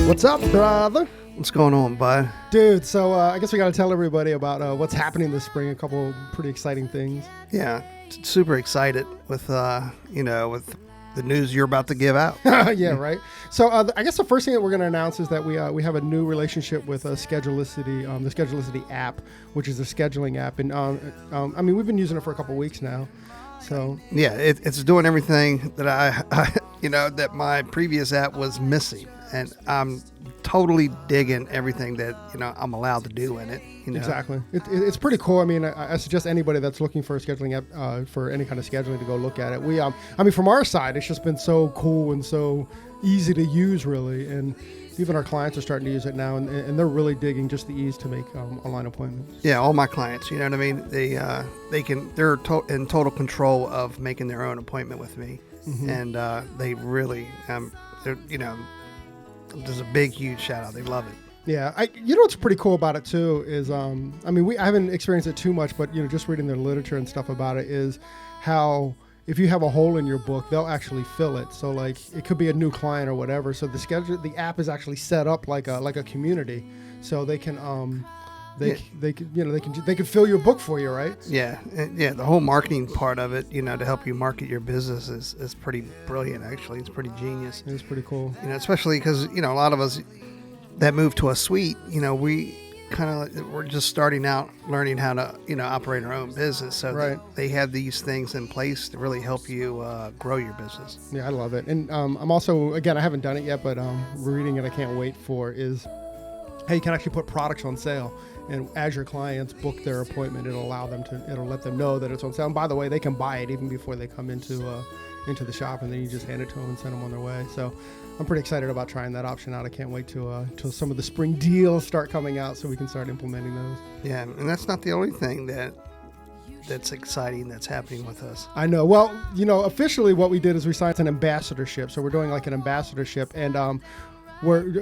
What's up, brother? What's going on, bud? Dude, so I guess we got to tell everybody about what's happening this spring. A couple pretty exciting things. Yeah, super excited with with the news you're about to give out. Yeah, right. So I guess the first thing that we're going to announce is that we have a new relationship with Schedulicity, the Schedulicity app, which is a scheduling app, and I mean we've been using it for a couple weeks now. So yeah, it's doing everything that I that my previous app was missing, and I'm totally digging everything that I'm allowed to do in it. Exactly, it's pretty cool. I mean, I suggest anybody that's looking for a scheduling app for any kind of scheduling to go look at it. We I mean, from our side, it's just been so cool and so easy to use, really, and even our clients are starting to use it now, and they're really digging just the ease to make online appointments. Yeah, all my clients, you know what I mean? They're in total control of making their own appointment with me, and they really, there's a big, huge shout out. They love it. Yeah, what's pretty cool about it too is, I haven't experienced it too much, but just reading the literature and stuff about it is how if you have a hole in your book, they'll actually fill it. So like it could be a new client or whatever. So the app is actually set up like a community, so they can they can fill your book for you, right? Yeah, yeah. The whole marketing part of it, to help you market your business is pretty brilliant. Actually, it's pretty genius. It's pretty cool. Especially because a lot of us that move to a suite, we're just starting out learning how to operate our own business. So right. They have these things in place to really help you grow your business. Yeah, I love it. And I'm also, again, I haven't done it yet, but reading it, I can't wait for is how you can actually put products on sale. And as your clients book their appointment, it'll let them know that it's on sale. And by the way, they can buy it even before they come into the shop, and then you just hand it to them and send them on their way. So I'm pretty excited about trying that option out. I can't wait till some of the spring deals start coming out so we can start implementing those. Yeah, and that's not the only thing that's exciting that's happening with us. I know. Well, officially what we did is we signed an ambassadorship. So we're doing like an ambassadorship, and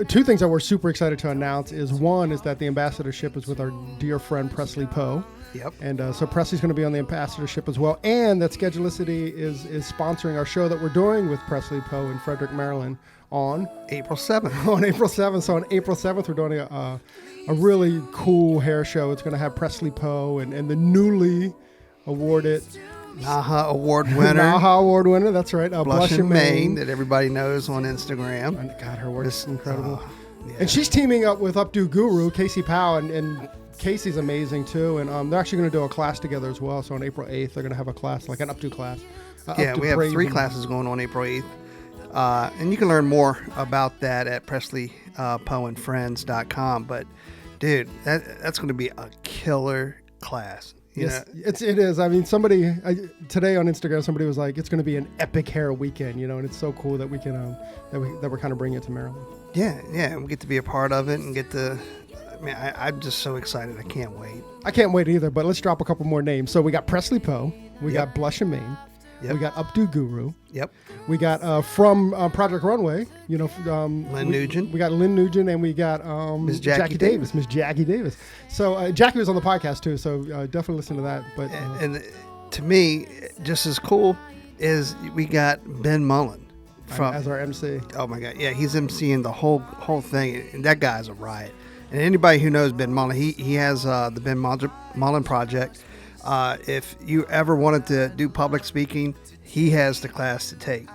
two things that we're super excited to announce is one is that the ambassadorship is with our dear friend Presley Poe. Yep. And so Presley's going to be on the ambassadorship as well, and that Schedulicity is sponsoring our show that we're doing with Presley Poe in Frederick, Maryland on April 7th. On April 7th. So on April 7th, we're doing a really cool hair show. It's going to have Presley Poe and the newly awarded NAHA Award winner. NAHA Award winner, that's right. Blush and Mane, that everybody knows on Instagram. God, her work is incredible. Yeah. And she's teaming up with Updo Guru, Casey Powell, and Casey's amazing too. And they're actually going to do a class together as well. So on April 8th, they're going to have a class, like an Updo class. We have 3 classes going on April 8th. And you can learn more about that at PresleyPoeandFriends.com. But, dude, that's going to be a killer class. Yes, it is. I mean, today on Instagram, somebody was like, "It's going to be an epic hair weekend," and it's so cool that we can that we're kind of bringing it to Maryland. Yeah, we get to be a part of it and get to. I mean, I'm just so excited. I can't wait. I can't wait either. But let's drop a couple more names. So we got Presley Poe, we got Blush and Mane, we got Updo Guru. Yep. We got from Project Runway, Lynn Nugent. We got Lynn Nugent, and we got Miss Jackie Davis. Miss Jackie Davis. So Jackie was on the podcast too, so definitely listen to that. But and to me, just as cool is we got Ben Mullen as our MC. Oh my God, yeah, he's MCing the whole thing, and that guy's a riot. And anybody who knows Ben Mullen, he has the Ben Mullen Project. If you ever wanted to do public speaking, he has the class to take.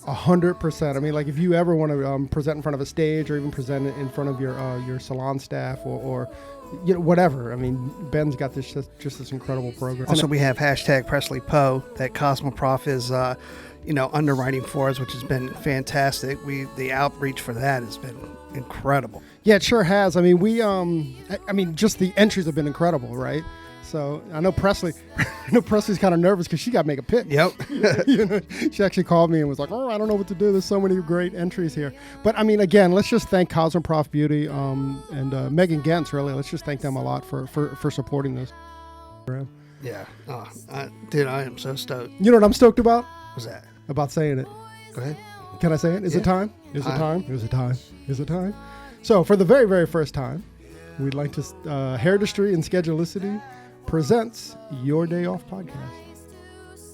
100%. I mean, like if you ever want to present in front of a stage or even present it in front of your salon staff or whatever. I mean, Ben's got this incredible program. Also, we have #Presley Poe that Cosmoprof is underwriting for us, which has been fantastic. The outreach for that has been incredible. Yeah, it sure has. I mean, just the entries have been incredible, right? So I know Presley's kind of nervous because she got to make a pick. Yep. She actually called me and was like, "Oh, I don't know what to do. There's so many great entries here." But I mean, again, let's just thank Cosmoprof Beauty and Megan Gentz. Really, let's just thank them a lot for supporting this. Yeah. Dude, I am so stoked. You know what I'm stoked about? What's that? About saying it. Go ahead. Can I say it? Is it time? Is it time? Is it time? Is it time? So for the very, very first time, we'd like to Hairdustry and Schedulicity presents Your Day Off podcast.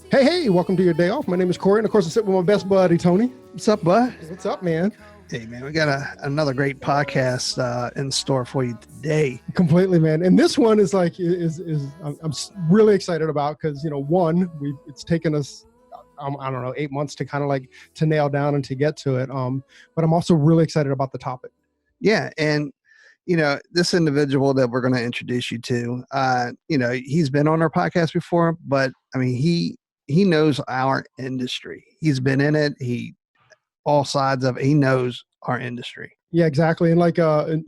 Hey, welcome to Your Day Off. My name is Corey, and of course I'm sitting with my best buddy, Tony. What's up, bud? What's up, man? Hey man, we got another great podcast in store for you today. Completely, man. And this one is like I'm really excited about because one, it's taken us I don't know 8 months to kind of like to nail down and to get to it. But I'm also really excited about the topic. Yeah, and this individual that we're going to introduce you to, he's been on our podcast before, but I mean he knows our industry. He's been in it. All sides of it. He knows our industry. Yeah, exactly. And like, and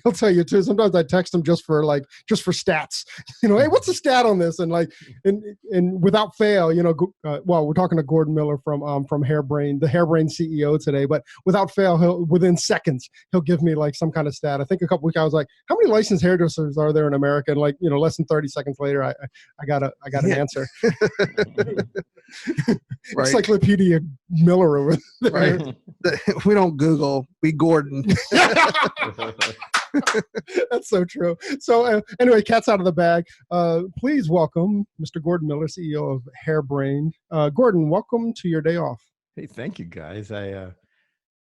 he'll tell you too. Sometimes I text him just for stats. Hey, what's the stat on this? And like, and without fail, we're talking to Gordon Miller from Hairbrained, the Hairbrained CEO today. But without fail, within seconds he'll give me like some kind of stat. I think a couple weeks ago I was like, how many licensed hairdressers are there in America? And like, less than 30 seconds later, I got an answer. Right. Encyclopedia Miller over there. Right. We don't Google, we Gordon. That's so true. So anyway, cat's out of the bag. Please welcome Mr. Gordon Miller, CEO of Hairbrained. Gordon, welcome to your day off. Hey, thank you, guys. I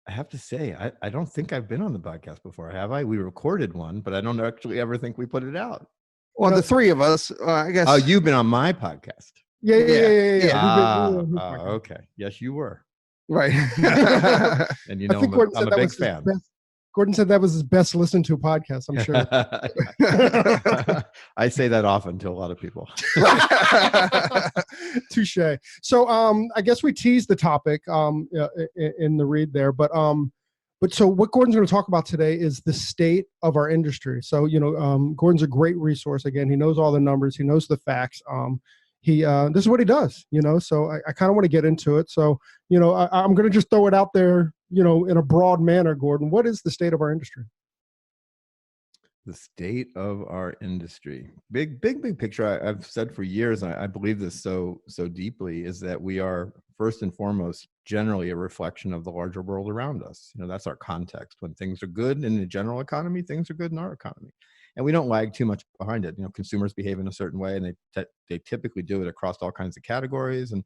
have to say, I don't think I've been on the podcast before, have I? We recorded one, but I don't actually ever think we put it out. Well, the three of us, I guess. Oh, you've been on my podcast. Yeah. Okay. Yes, you were. Right. And I'm a big fan. Gordon said that was his best listened to podcast, I'm sure. I say that often to a lot of people. Touche. So I guess we teased the topic in the read there, but so what Gordon's going to talk about today is the state of our industry. So, Gordon's a great resource. Again, he knows all the numbers. He knows the facts. This is what he does, so I kind of want to get into it. So, I'm going to just throw it out there, in a broad manner, Gordon. What is the state of our industry? The state of our industry, big picture. I've said for years, and I believe this so deeply, is that we are first and foremost generally a reflection of the larger world around us. That's our context. When things are good in the general economy, things are good in our economy. And we don't lag too much behind it. Consumers behave in a certain way, and they typically do it across all kinds of categories. And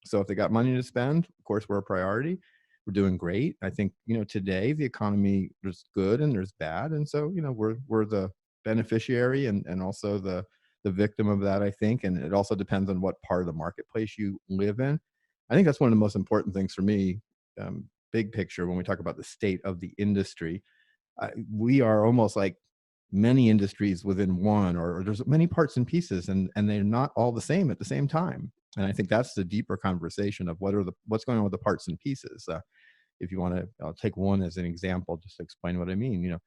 so if they got money to spend, of course, we're a priority. We're doing great. I think, today the economy is good and there's bad. And so, we're the beneficiary and also the victim of that, I think. And it also depends on what part of the marketplace you live in. I think that's one of the most important things for me, big picture, when we talk about the state of the industry. We are almost like many industries within one, or there's many parts and pieces, and they're not all the same at the same time. And I think that's the deeper conversation of what's going on with the parts and pieces. If you want to, I'll take one as an example just to explain what I mean.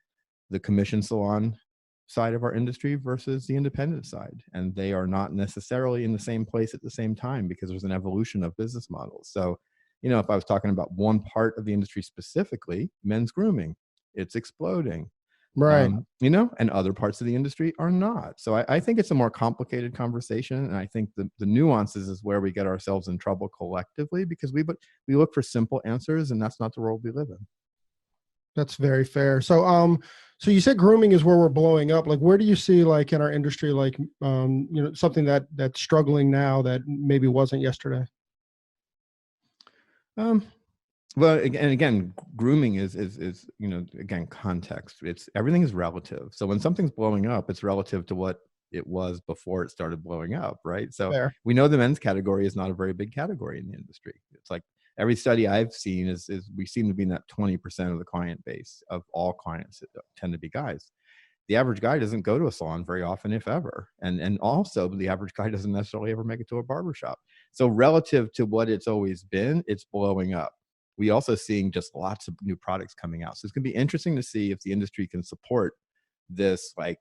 The commission salon side of our industry versus the independent side, and they are not necessarily in the same place at the same time because there's an evolution of business models. So, if I was talking about one part of the industry specifically, men's grooming, it's exploding. Right. And other parts of the industry are not. So I think it's a more complicated conversation. And I think the nuances is where we get ourselves in trouble collectively, because we look for simple answers, and that's not the world we live in. That's very fair. So, so you said grooming is where we're blowing up. Like, where do you see, like, in our industry, like, something that's struggling now that maybe wasn't yesterday? Well, again, grooming is again, context. Everything is relative. So when something's blowing up, it's relative to what it was before it started blowing up, right? So Fair. We know the men's category is not a very big category in the industry. It's like every study I've seen is we seem to be in that 20% of the client base of all clients that tend to be guys. The average guy doesn't go to a salon very often, if ever. And also the average guy doesn't necessarily ever make it to a barbershop. So relative to what it's always been, it's blowing up. We also seeing just lots of new products coming out. So it's going to be interesting to see if the industry can support this. Like,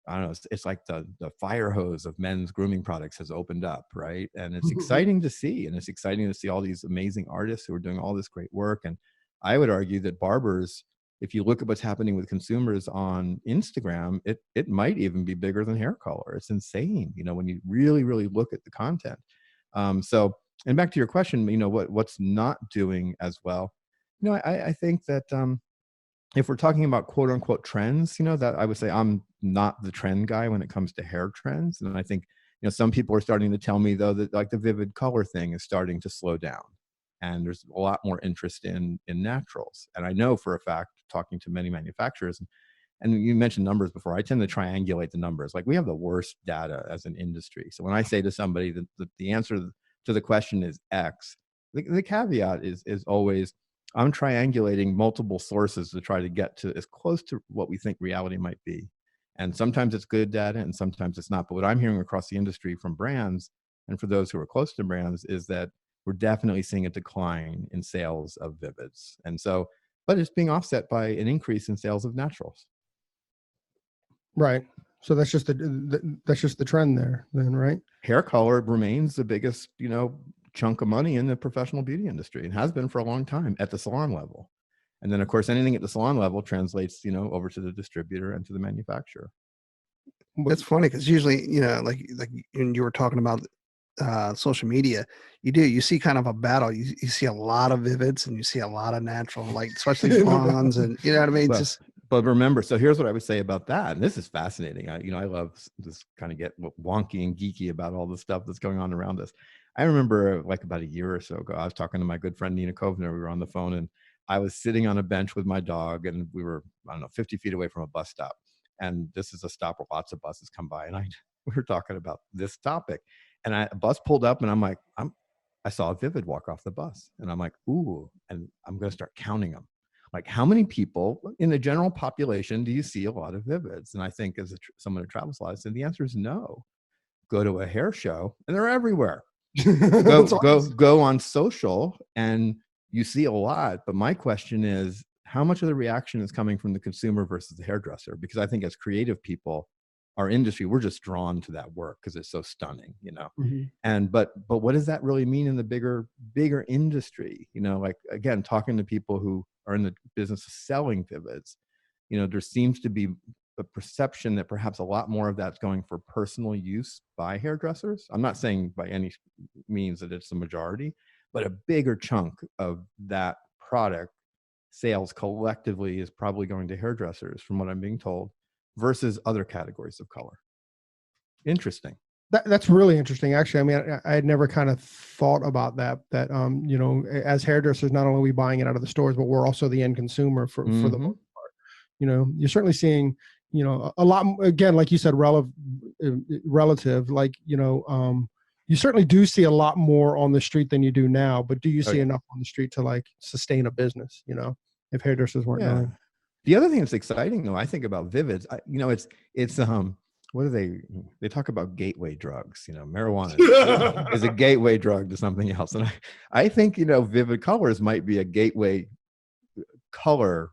I don't know, it's like the fire hose of men's grooming products has opened up, right? And it's exciting to see. And it's exciting to see all these amazing artists who are doing all this great work. And I would argue that barbers, if you look at what's happening with consumers on Instagram, it might even be bigger than hair color. It's insane, when you really, really look at the content. And back to your question, what's not doing as well? I think that if we're talking about quote unquote trends, that I would say I'm not the trend guy when it comes to hair trends. And I think, some people are starting to tell me though that like the vivid color thing is starting to slow down. and there's a lot more interest in naturals. And I know for a fact, talking to many manufacturers, and you mentioned numbers before, I tend to triangulate the numbers. Like, we have the worst data as an industry. So when I say to somebody that the answer to the question is X, the caveat is always, I'm triangulating multiple sources to try to get to as close to what we think reality might be. And sometimes it's good data and sometimes it's not. But what I'm hearing across the industry from brands, and for those who are close to brands, is that we're definitely seeing a decline in sales of Vivids. And so, but it's being offset by an increase in sales of naturals. Right. So that's just that's just the trend there then, right? Hair color remains the biggest, chunk of money in the professional beauty industry, and has been for a long time at the salon level. And then, of course, anything at the salon level translates, over to the distributor and to the manufacturer. It's funny because usually, like when you were talking about social media, you see kind of a battle. You see a lot of Vivids and you see a lot of natural, like especially blondes, and you know what I mean. But remember, so here's what I would say about that, and this is fascinating. I love this kind of get wonky and geeky about all the stuff that's going on around us. I remember like about a year or so ago, I was talking to my good friend Nina Kovner. We were on the phone, and I was sitting on a bench with my dog, and we were, I don't know, 50 feet away from a bus stop. And this is a stop where lots of buses come by, and we were talking about this topic, and a bus pulled up, and I'm like, I saw a Vivid walk off the bus, and I'm like, ooh, and I'm going to start counting them. Like, how many people in the general population do you see a lot of Vivids? And I think, as someone who travels a lot, I said the answer is no. Go to a hair show, and they're everywhere. Go on social, and you see a lot. But my question is, how much of the reaction is coming from the consumer versus the hairdresser? Because I think as creative people, our industry, we're just drawn to that work because it's so stunning, Mm-hmm. And but what does that really mean in the bigger industry? Like, again, talking to people who are in the business of selling Vivids, there seems to be a perception that perhaps a lot more of that's going for personal use by hairdressers. I'm not saying by any means that it's the majority, but a bigger chunk of that product sales collectively is probably going to hairdressers, from what I'm being told, versus other categories of color. Interesting. That's really interesting, actually. I mean, I had never kind of thought about that, as hairdressers, not only are we buying it out of the stores, but we're also the end consumer for the most part. You're certainly seeing, a lot, again, like you said, relative, like, you certainly do see a lot more on the street than you do now, but do you see enough on the street to like sustain a business, if hairdressers weren't doing? The other thing that's exciting, though, I think about Vivids, it's what do they talk about gateway drugs? Marijuana is a gateway drug to something else. And I think, Vivid colors might be a gateway color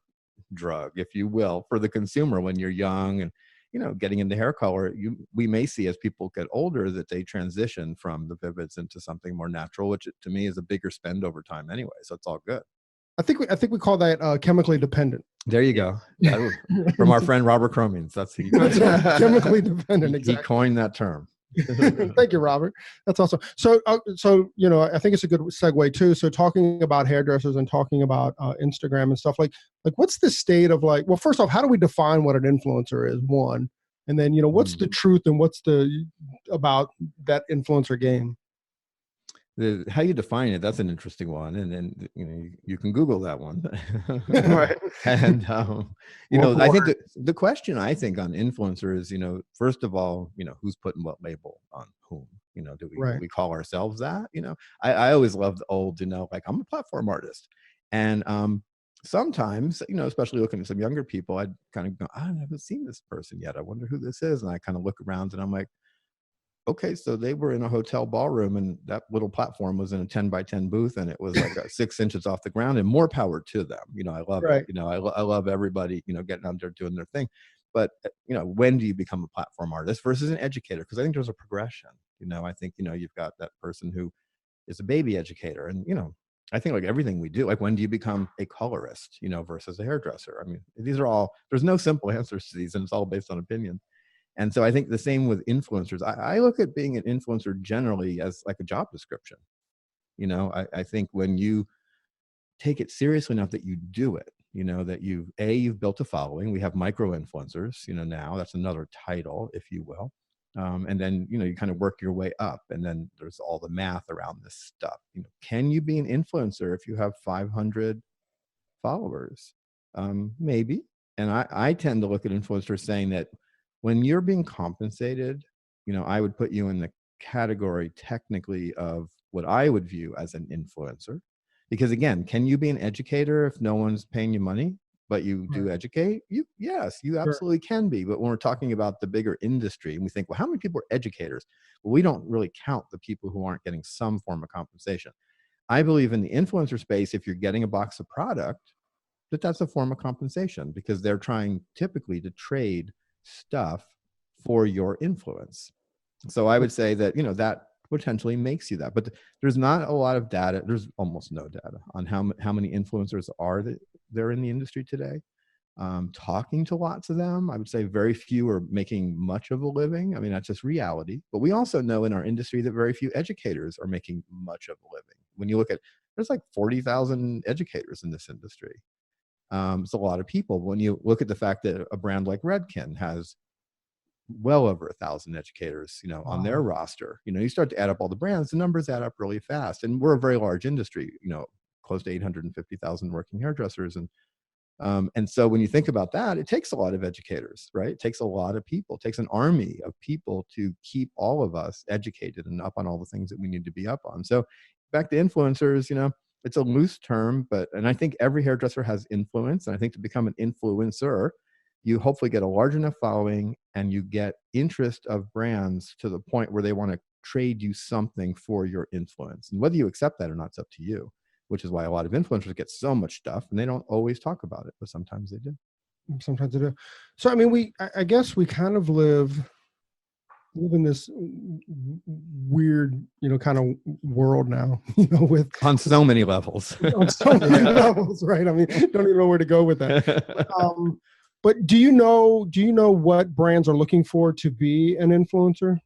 drug, if you will, for the consumer when you're young and, getting into hair color. We may see as people get older that they transition from the Vivids into something more natural, which to me is a bigger spend over time anyway. So it's all good. I think we call that chemically dependent. There you go. From our friend Robert Cromeans. That's chemically dependent. Exactly. He coined that term. Thank you, Robert. That's awesome. So I think it's a good segue too. So talking about hairdressers and talking about Instagram and stuff, like what's the state of like? Well, first off, how do we define what an influencer is? One, and then what's the truth and what's about that influencer game? How you define it, that's an interesting one, and then you can Google that one. Right. And I think the question I think on influencer is, first of all, who's putting what label on whom? Do we call ourselves that? I always loved the old, like, I'm a platform artist, and sometimes, especially looking at some younger people, I'd kind of go, I haven't seen this person yet. I wonder who this is, and I kind of look around, and I'm like, okay, so they were in a hotel ballroom, and that little platform was in a 10 by 10 booth, and it was like 6 inches off the ground, and more power to them. I love it. I love everybody, getting out there doing their thing. But, when do you become a platform artist versus an educator? Because I think there's a progression. I think, you've got that person who is a baby educator. And, I think like everything we do, like when do you become a colorist, versus a hairdresser? I mean, there's no simple answers to these, and it's all based on opinion. And so I think the same with influencers. I look at being an influencer generally as like a job description. I think when you take it seriously enough that you do it, that you've built a following. We have micro influencers, now that's another title, if you will. And then, you kind of work your way up, and then there's all the math around this stuff. Can you be an influencer if you have 500 followers? Maybe. And I tend to look at influencers saying that when you're being compensated, I would put you in the category technically of what I would view as an influencer. Because again, can you be an educator if no one's paying you money, but you do educate? Yes, you absolutely can be. But when we're talking about the bigger industry, and we think, well, how many people are educators? Well, we don't really count the people who aren't getting some form of compensation. I believe in the influencer space, if you're getting a box of product, that's a form of compensation, because they're trying typically to trade stuff for your influence. So I would say that, that potentially makes you that. But there's not a lot of data. There's almost no data on how many influencers are that they're in the industry today. Talking to lots of them, I would say very few are making much of a living. I mean, that's just reality. But we also know in our industry that very few educators are making much of a living. When you look at, there's like 40,000 educators in this industry. It's a lot of people. When you look at the fact that a brand like Redken has well over 1,000 educators, on their roster, you start to add up all the brands, the numbers add up really fast. And we're a very large industry, close to 850,000 working hairdressers. And so when you think about that, it takes a lot of educators, right? It takes a lot of people. It takes an army of people to keep all of us educated and up on all the things that we need to be up on. So back to influencers, it's a loose term, and I think every hairdresser has influence. And I think to become an influencer, you hopefully get a large enough following and you get interest of brands to the point where they want to trade you something for your influence. And whether you accept that or not, it's up to you, which is why a lot of influencers get so much stuff and they don't always talk about it, but sometimes they do. Sometimes they do. So, I mean, I guess we kind of live in this weird, kind of world now, with on so many levels. On so many levels, right? I mean, don't even know where to go with that. But do you know what brands are looking for to be an influencer,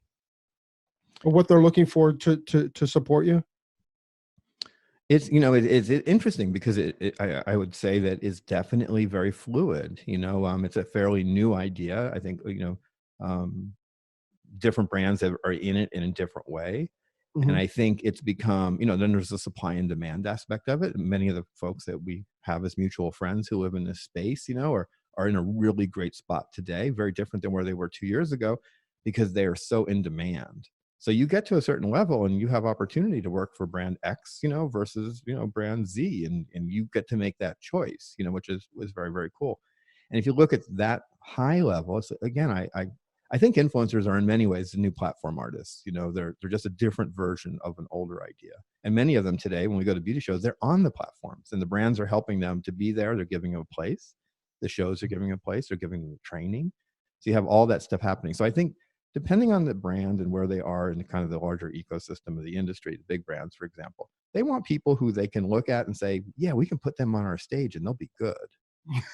or what they're looking for to support you? It's, it's interesting because I would say that it's definitely very fluid. It's a fairly new idea. I think, different brands are in it in a different way. Mm-hmm. And I think it's become, then there's the supply and demand aspect of it. Many of the folks that we have as mutual friends who live in this space, are in a really great spot today, very different than where they were 2 years ago, because they are so in demand. So you get to a certain level and you have opportunity to work for brand X, versus, brand Z, and you get to make that choice, which was very, very cool. And if you look at that high level, it's, again, I think influencers are in many ways the new platform artists. They're just a different version of an older idea. And many of them today, when we go to beauty shows, they're on the platforms and the brands are helping them to be there. They're giving them a place. The shows are giving them a place. They're giving them training. So you have all that stuff happening. So I think depending on the brand and where they are in kind of the larger ecosystem of the industry, the big brands, for example, they want people who they can look at and say, yeah, we can put them on our stage and they'll be good.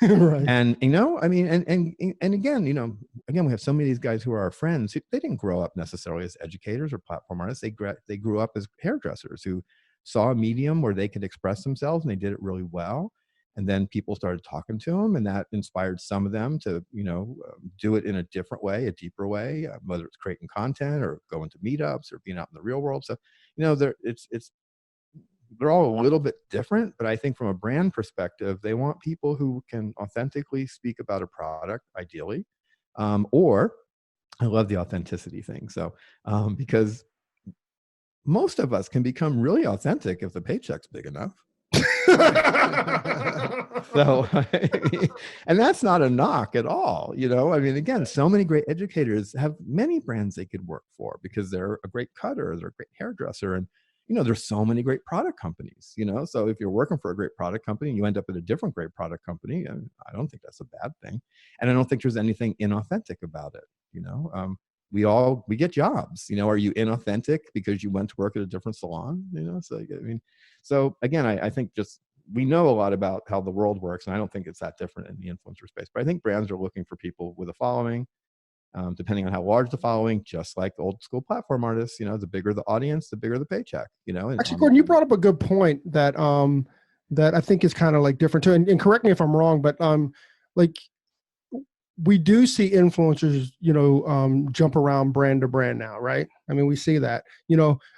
Right. And, I mean, and again, we have so many of these guys who are our friends. They didn't grow up necessarily as educators or platform artists. They grew up as hairdressers who saw a medium where they could express themselves and they did it really well. And then people started talking to them, and that inspired some of them to, do it in a different way, a deeper way, whether it's creating content or going to meetups or being out in the real world. So, they're all a little bit different, but I think from a brand perspective, they want people who can authentically speak about a product, ideally, or I love the authenticity thing. So, because most of us can become really authentic if the paycheck's big enough. So, and that's not a knock at all. I mean, again, so many great educators have many brands they could work for because they're a great cutter, they're a great hairdresser, and there's so many great product companies. So if you're working for a great product company and you end up at a different great product company, I don't think that's a bad thing, and I don't think there's anything inauthentic about it. We get jobs. Are you inauthentic because you went to work at a different salon? So again, I think just we know a lot about how the world works, and I don't think it's that different in the influencer space. But I think brands are looking for people with a following, depending on how large the following. Just like the old school platform artists, the bigger the audience, the bigger the paycheck. Actually, Gordon, you brought up a good point that that I think is kind of like different too. And correct me if I'm wrong, but like we do see influencers, jump around brand to brand now, right? I mean, we see that.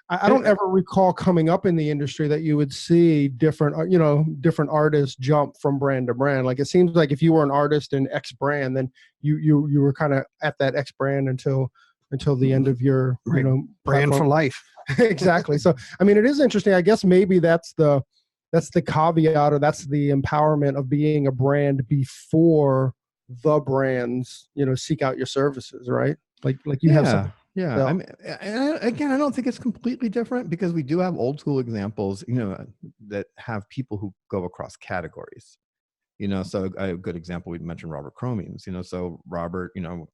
I don't ever recall coming up in the industry that you would see different artists jump from brand to brand. Like, it seems like if you were an artist in X brand, then you were kind of at that X brand until the end of your brand platform. for life. Exactly. So, I mean, it is interesting. I guess maybe that's the caveat, or that's the empowerment of being a brand before the brands, seek out your services, right? Like you have something. Yeah. I mean, again, I don't think it's completely different, because we do have old school examples, that have people who go across categories. So a good example, we mentioned Robert Cromeans, so Robert,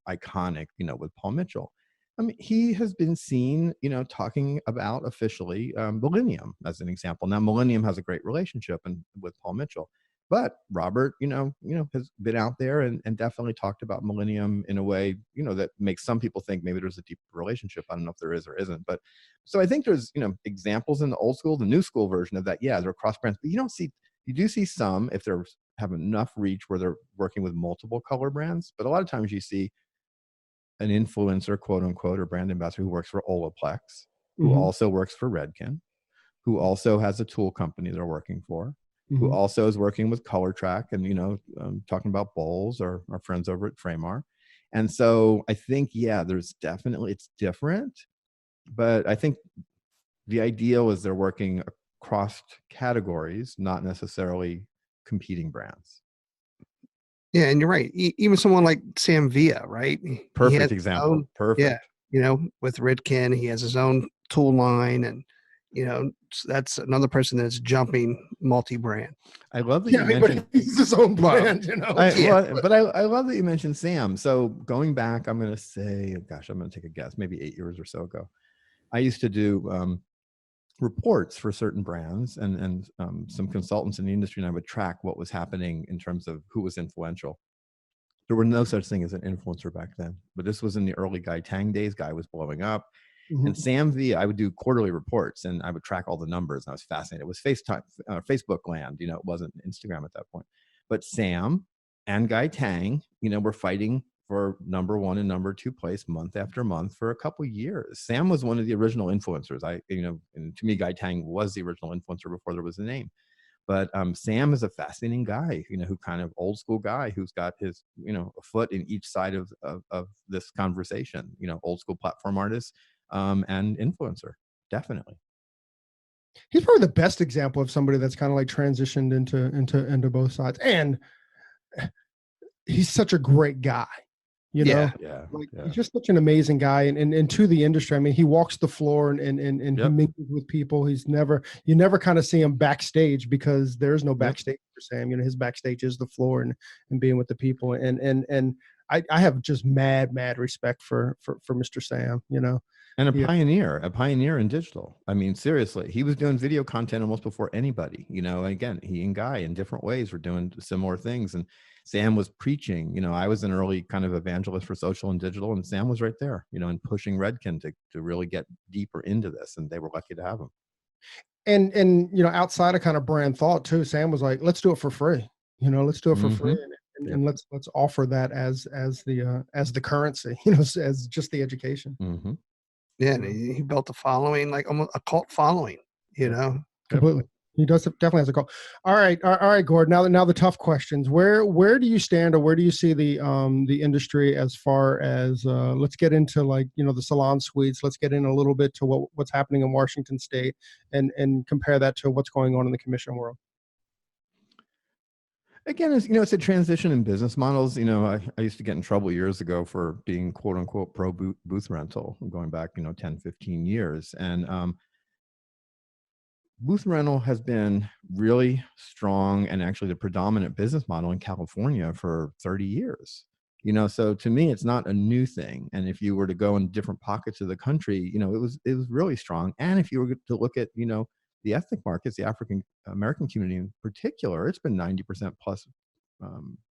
iconic, with Paul Mitchell. I mean, he has been seen, talking about officially Millennium as an example. Now, Millennium has a great relationship with Paul Mitchell, but Robert, has been out there and definitely talked about Millennium in a way, that makes some people think maybe there's a deeper relationship. I don't know if there is or isn't, but so I think there's, examples in the old school, the new school version of that. Yeah, they're cross brands, but you do see some, if they're have enough reach, where they're working with multiple color brands. But a lot of times you see an influencer, quote unquote, or brand ambassador who works for Olaplex, who also works for Redken, who also has a tool company they're working for, who also is working with ColorTrack and, talking about bowls, or our friends over at Framar. And so I think, there's definitely, it's different, but I think the ideal is they're working across categories, not necessarily competing brands. Yeah, and you're right. Even someone like Sam Villa, right? Perfect example. Perfect. Yeah, with Redken, he has his own tool line, and that's another person that's jumping multi-brand. I love that you mentioned he's his own brand, but I love that you mentioned Sam. So going back, I'm going to say, gosh, I'm going to take a guess, maybe 8 years or so ago, I used to do reports for certain brands and some consultants in the industry, and I would track what was happening in terms of who was influential. There were no such thing as an influencer back then, but this was in the early Guy Tang days. Guy was blowing up. And Sam V, I would do quarterly reports and I would track all the numbers. And I was fascinated. It was Facebook land, it wasn't Instagram at that point. But Sam and Guy Tang, were fighting for number 1 and number 2 place month after month for a couple years. Sam was one of the original influencers. And to me, Guy Tang was the original influencer before there was a name. But Sam is a fascinating guy, who kind of old school guy who's got his, a foot in each side of this conversation, old school platform artist and influencer. Definitely. He's probably the best example of somebody that's kind of like transitioned into both sides. And he's such a great guy. He's just such an amazing guy, and to the industry. I mean, he walks the floor and he mingles with people. You never kind of see him backstage, because there's no backstage for Sam. His backstage is the floor and being with the people. And I have just mad respect for Mr. Sam. And a pioneer in digital. I mean, seriously, he was doing video content almost before anybody. Again, he and Guy in different ways were doing similar things, and Sam was preaching. I was an early kind of evangelist for social and digital, and Sam was right there, and pushing Redken to really get deeper into this, and they were lucky to have him. And outside of kind of brand thought too, Sam was like, let's do it for free. Let's do it for free, and let's offer that as the currency, as just the education. Yeah, and he built a following, like almost a cult following, Completely. He definitely has a cult. All right, Gordon. Now the tough questions. Where do you stand, or where do you see the industry as far as let's get into the salon suites. Let's get in a little bit to what's happening in Washington State, and compare that to what's going on in the commission world. Again, it's a transition in business models. I used to get in trouble years ago for being quote unquote pro booth rental, going back 10, 15 years. And booth rental has been really strong and actually the predominant business model in California for 30 years. So to me, it's not a new thing. And if you were to go in different pockets of the country, it was really strong. And if you were to look at, the ethnic markets, the African American community in particular, it's been 90% plus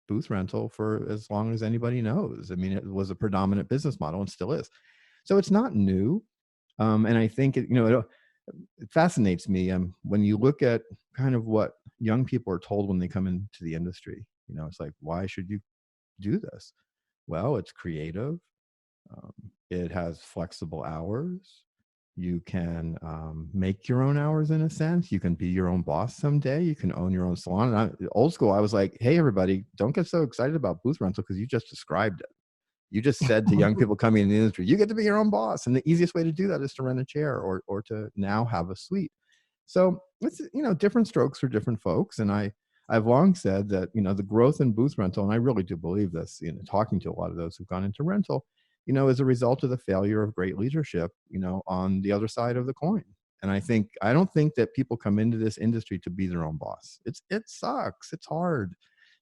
booth rental for as long as anybody knows. I mean, it was a predominant business model and still is. So it's not new. And I think it fascinates me when you look at kind of what young people are told when they come into the industry. It's like, why should you do this? Well, it's creative. Um, it has flexible hours. You can make your own hours in a sense. You can be your own boss someday. You can own your own salon. And old school, I was like, hey, everybody, don't get so excited about booth rental because you just described it. You just said to young people coming in the industry, you get to be your own boss. And the easiest way to do that is to rent a chair or to now have a suite. So it's, different strokes for different folks. And I've long said that, the growth in booth rental, and I really do believe this, talking to a lot of those who've gone into rental, is a result of the failure of great leadership, on the other side of the coin. And I don't think that people come into this industry to be their own boss. It sucks. It's hard.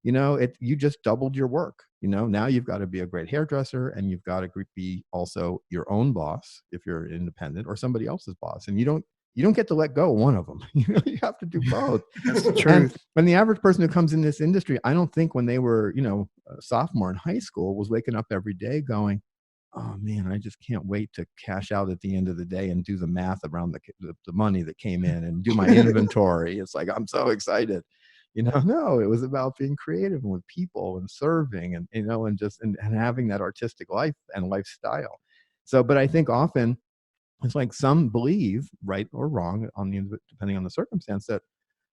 You just doubled your work. Now you've got to be a great hairdresser and you've got to be also your own boss if you're independent or somebody else's boss. And you don't get to let go of one of them. You have to do both. That's the truth. And the average person who comes in this industry, I don't think when they were, a sophomore in high school was waking up every day going, oh man, I just can't wait to cash out at the end of the day and do the math around the money that came in and do my inventory. It's like, I'm so excited. No, it was about being creative and with people and serving and, and having that artistic life and lifestyle. So, but I think often it's like some believe, right or wrong, depending on the circumstance, that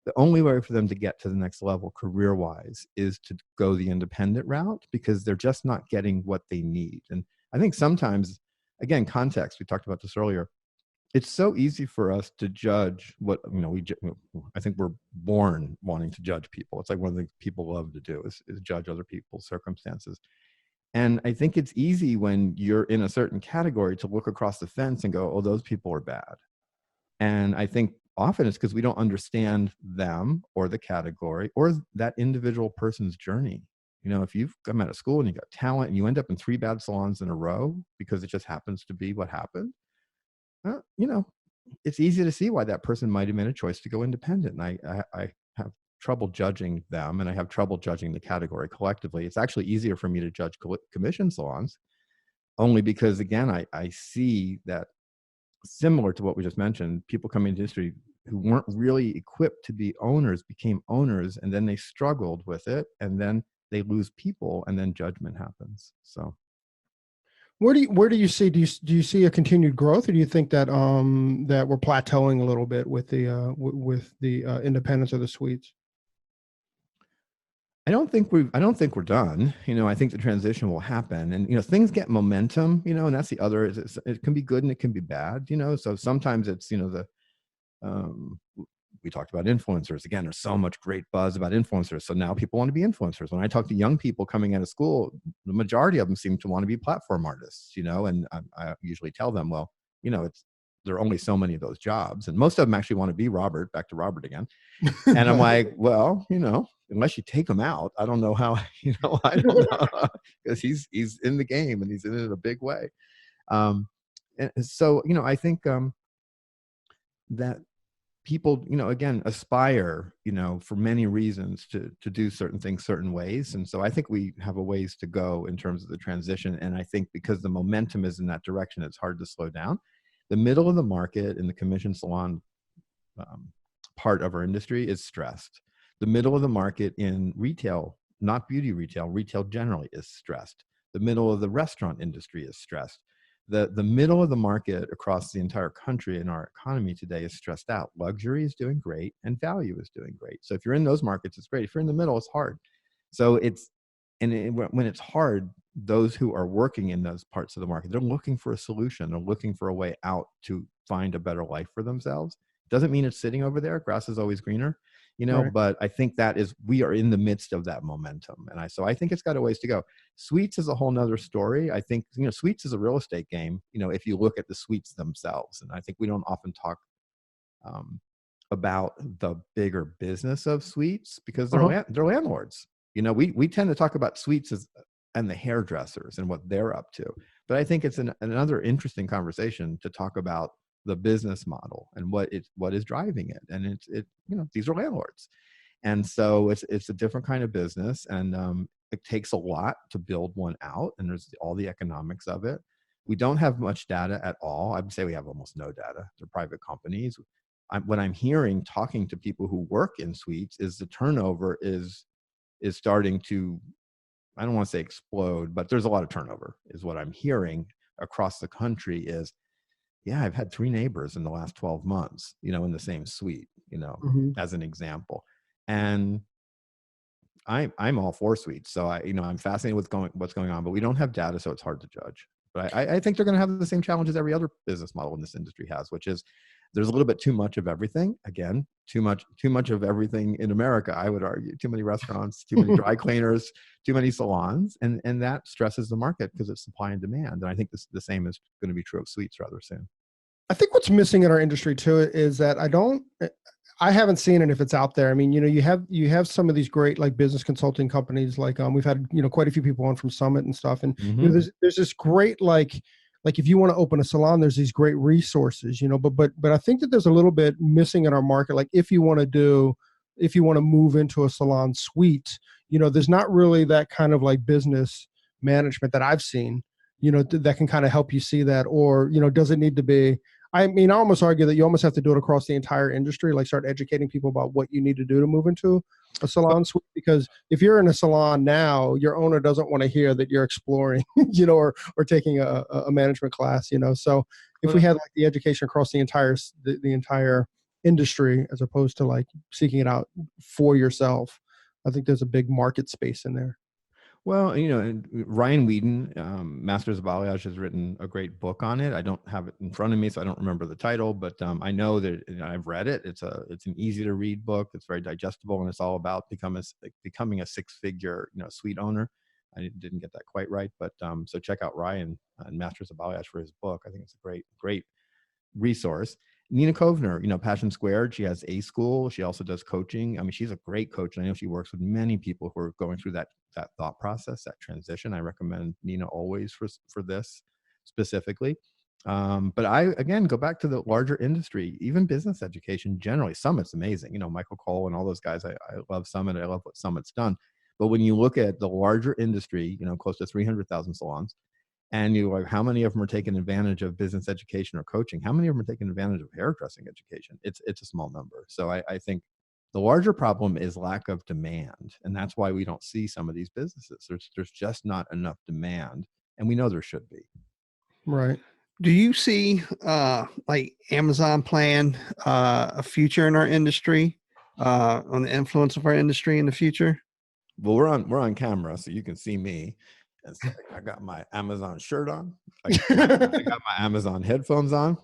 the only way for them to get to the next level career-wise is to go the independent route because they're just not getting what they need. And I think sometimes, again, context, we talked about this earlier, it's so easy for us to judge what, I think we're born wanting to judge people. It's like one of the things people love to do is judge other people's circumstances. And I think it's easy when you're in a certain category to look across the fence and go, oh, those people are bad. And I think often it's because we don't understand them or the category or that individual person's journey. If you've come out of school and you got talent and you end up in 3 bad salons in a row because it just happens to be what happened, it's easy to see why that person might have made a choice to go independent. And I have trouble judging them and I have trouble judging the category collectively. It's actually easier for me to judge commission salons only because, again, I see that similar to what we just mentioned, people coming into industry who weren't really equipped to be owners became owners and then they struggled with it and then they lose people and then judgment happens. So where do you see, do you see a continued growth, or do you think that that we're plateauing a little bit with the independence of the suites? I don't think we're done. I think the transition will happen and, things get momentum, and that's the other, it can be good and it can be bad, so sometimes it's, we talked about influencers. Again, there's so much great buzz about influencers. So now people want to be influencers. When I talk to young people coming out of school, the majority of them seem to want to be platform artists, and I usually tell them, well, there are only so many of those jobs. And most of them actually want to be Robert, back to Robert again. And I'm like, well, unless you take him out, I don't know how, I don't know, because he's in the game and he's in it in a big way. And so, I think that people, again, aspire, for many reasons to do certain things certain ways. And so I think we have a ways to go in terms of the transition. And I think because the momentum is in that direction, it's hard to slow down. The middle of the market in the commission salon part of our industry is stressed. The middle of the market in retail, not beauty retail, retail generally is stressed. The middle of the restaurant industry is stressed. The middle of the market across the entire country in our economy today is stressed out. Luxury is doing great and value is doing great. So if you're in those markets, it's great. If you're in the middle, it's hard. So when it's hard, those who are working in those parts of the market, they're looking for a solution. They're looking for a way out to find a better life for themselves. Doesn't mean it's sitting over there. Grass is always greener, Right. but I think we are in the midst of that momentum. And so I think it's got a ways to go. Suites is a whole nother story. I think, suites is a real estate game, if you look at the suites themselves. And I think we don't often talk about the bigger business of suites because they're landlords. We tend to talk about suites and the hairdressers and what they're up to. But I think it's another interesting conversation to talk about the business model and what is driving it. And these are landlords. And so it's a different kind of business. And it takes a lot to build one out. And there's all the economics of it. We don't have much data at all. I would say we have almost no data. They're private companies. What I'm hearing, talking to people who work in suites, is the turnover is starting to I don't want to say explode, but there's a lot of turnover is what I'm hearing across the country is, yeah, I've had 3 neighbors in the last 12 months, in the same suite, Hmm. as an example. And I'm all for suites. So I'm fascinated with what's going on, but we don't have data, so it's hard to judge. But I think they're going to have the same challenges every other business model in this industry has, which is there's a little bit too much of everything. Again, too much of everything in America, I would argue. Too many restaurants, too many dry cleaners, too many salons, and that stresses the market because it's supply and demand. And I think the same is going to be true of suites rather soon. I think what's missing in our industry too is that I haven't seen it if it's out there. I mean, you have some of these great like business consulting companies, like we've had quite a few people on from Summit and stuff, and there's this great like if you want to open a salon, there's these great resources, but I think that there's a little bit missing in our market. Like if you want to move into a salon suite, there's not really that kind of like business management that I've seen, that can kind of help you see that, or does it need to be. I mean, I almost argue that you almost have to do it across the entire industry, like start educating people about what you need to do to move into a salon suite. Because if you're in a salon now, your owner doesn't want to hear that you're exploring, or taking a management class, So if we had like the education across the entire industry, as opposed to like seeking it out for yourself, I think there's a big market space in there. Well, and Ryan Whedon, Masters of Balayage, has written a great book on it. I don't have it in front of me, so I don't remember the title, but I know that I've read it. It's an easy to read book. It's very digestible, and it's all about becoming a 6-figure suite owner. I didn't get that quite right, but so check out Ryan and Masters of Balayage for his book. I think it's a great resource. Nina Kovner, Passion Squared, she has a school. She also does coaching. I mean, she's a great coach. I know she works with many people who are going through that thought process, that transition. I recommend Nina always for this specifically. But I, again, go back to the larger industry, even business education generally. Summit's amazing. Michael Cole and all those guys. I love Summit. I love what Summit's done. But when you look at the larger industry, close to 300,000 salons, and you like, how many of them are taking advantage of business education or coaching? How many of them are taking advantage of hairdressing education? It's a small number. So I think the larger problem is lack of demand, and that's why we don't see some of these businesses. There's just not enough demand, and we know there should be. Right. Do you see like Amazon plan a future in our industry, on the influence of our industry in the future? Well, we're on camera, so you can see me. And so I got my Amazon shirt on. I got my Amazon headphones on.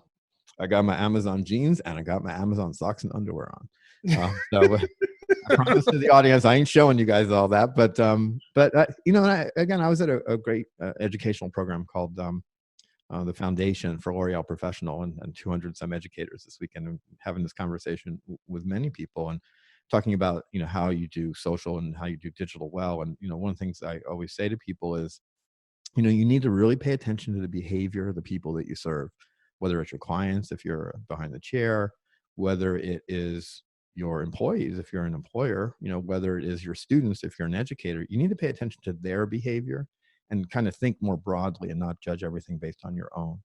I got my Amazon jeans, and I got my Amazon socks and underwear on. So I promise to the audience, I ain't showing you guys all that. But I was at a great educational program called the Foundation for L'Oreal Professional, and 200 some educators this weekend, and having this conversation with many people and talking about how you do social and how you do digital well. And one of the things I always say to people is you need to really pay attention to the behavior of the people that you serve, whether it's your clients if you're behind the chair, whether it is your employees if you're an employer, whether it is your students if you're an educator. You need to pay attention to their behavior and kind of think more broadly and not judge everything based on your own.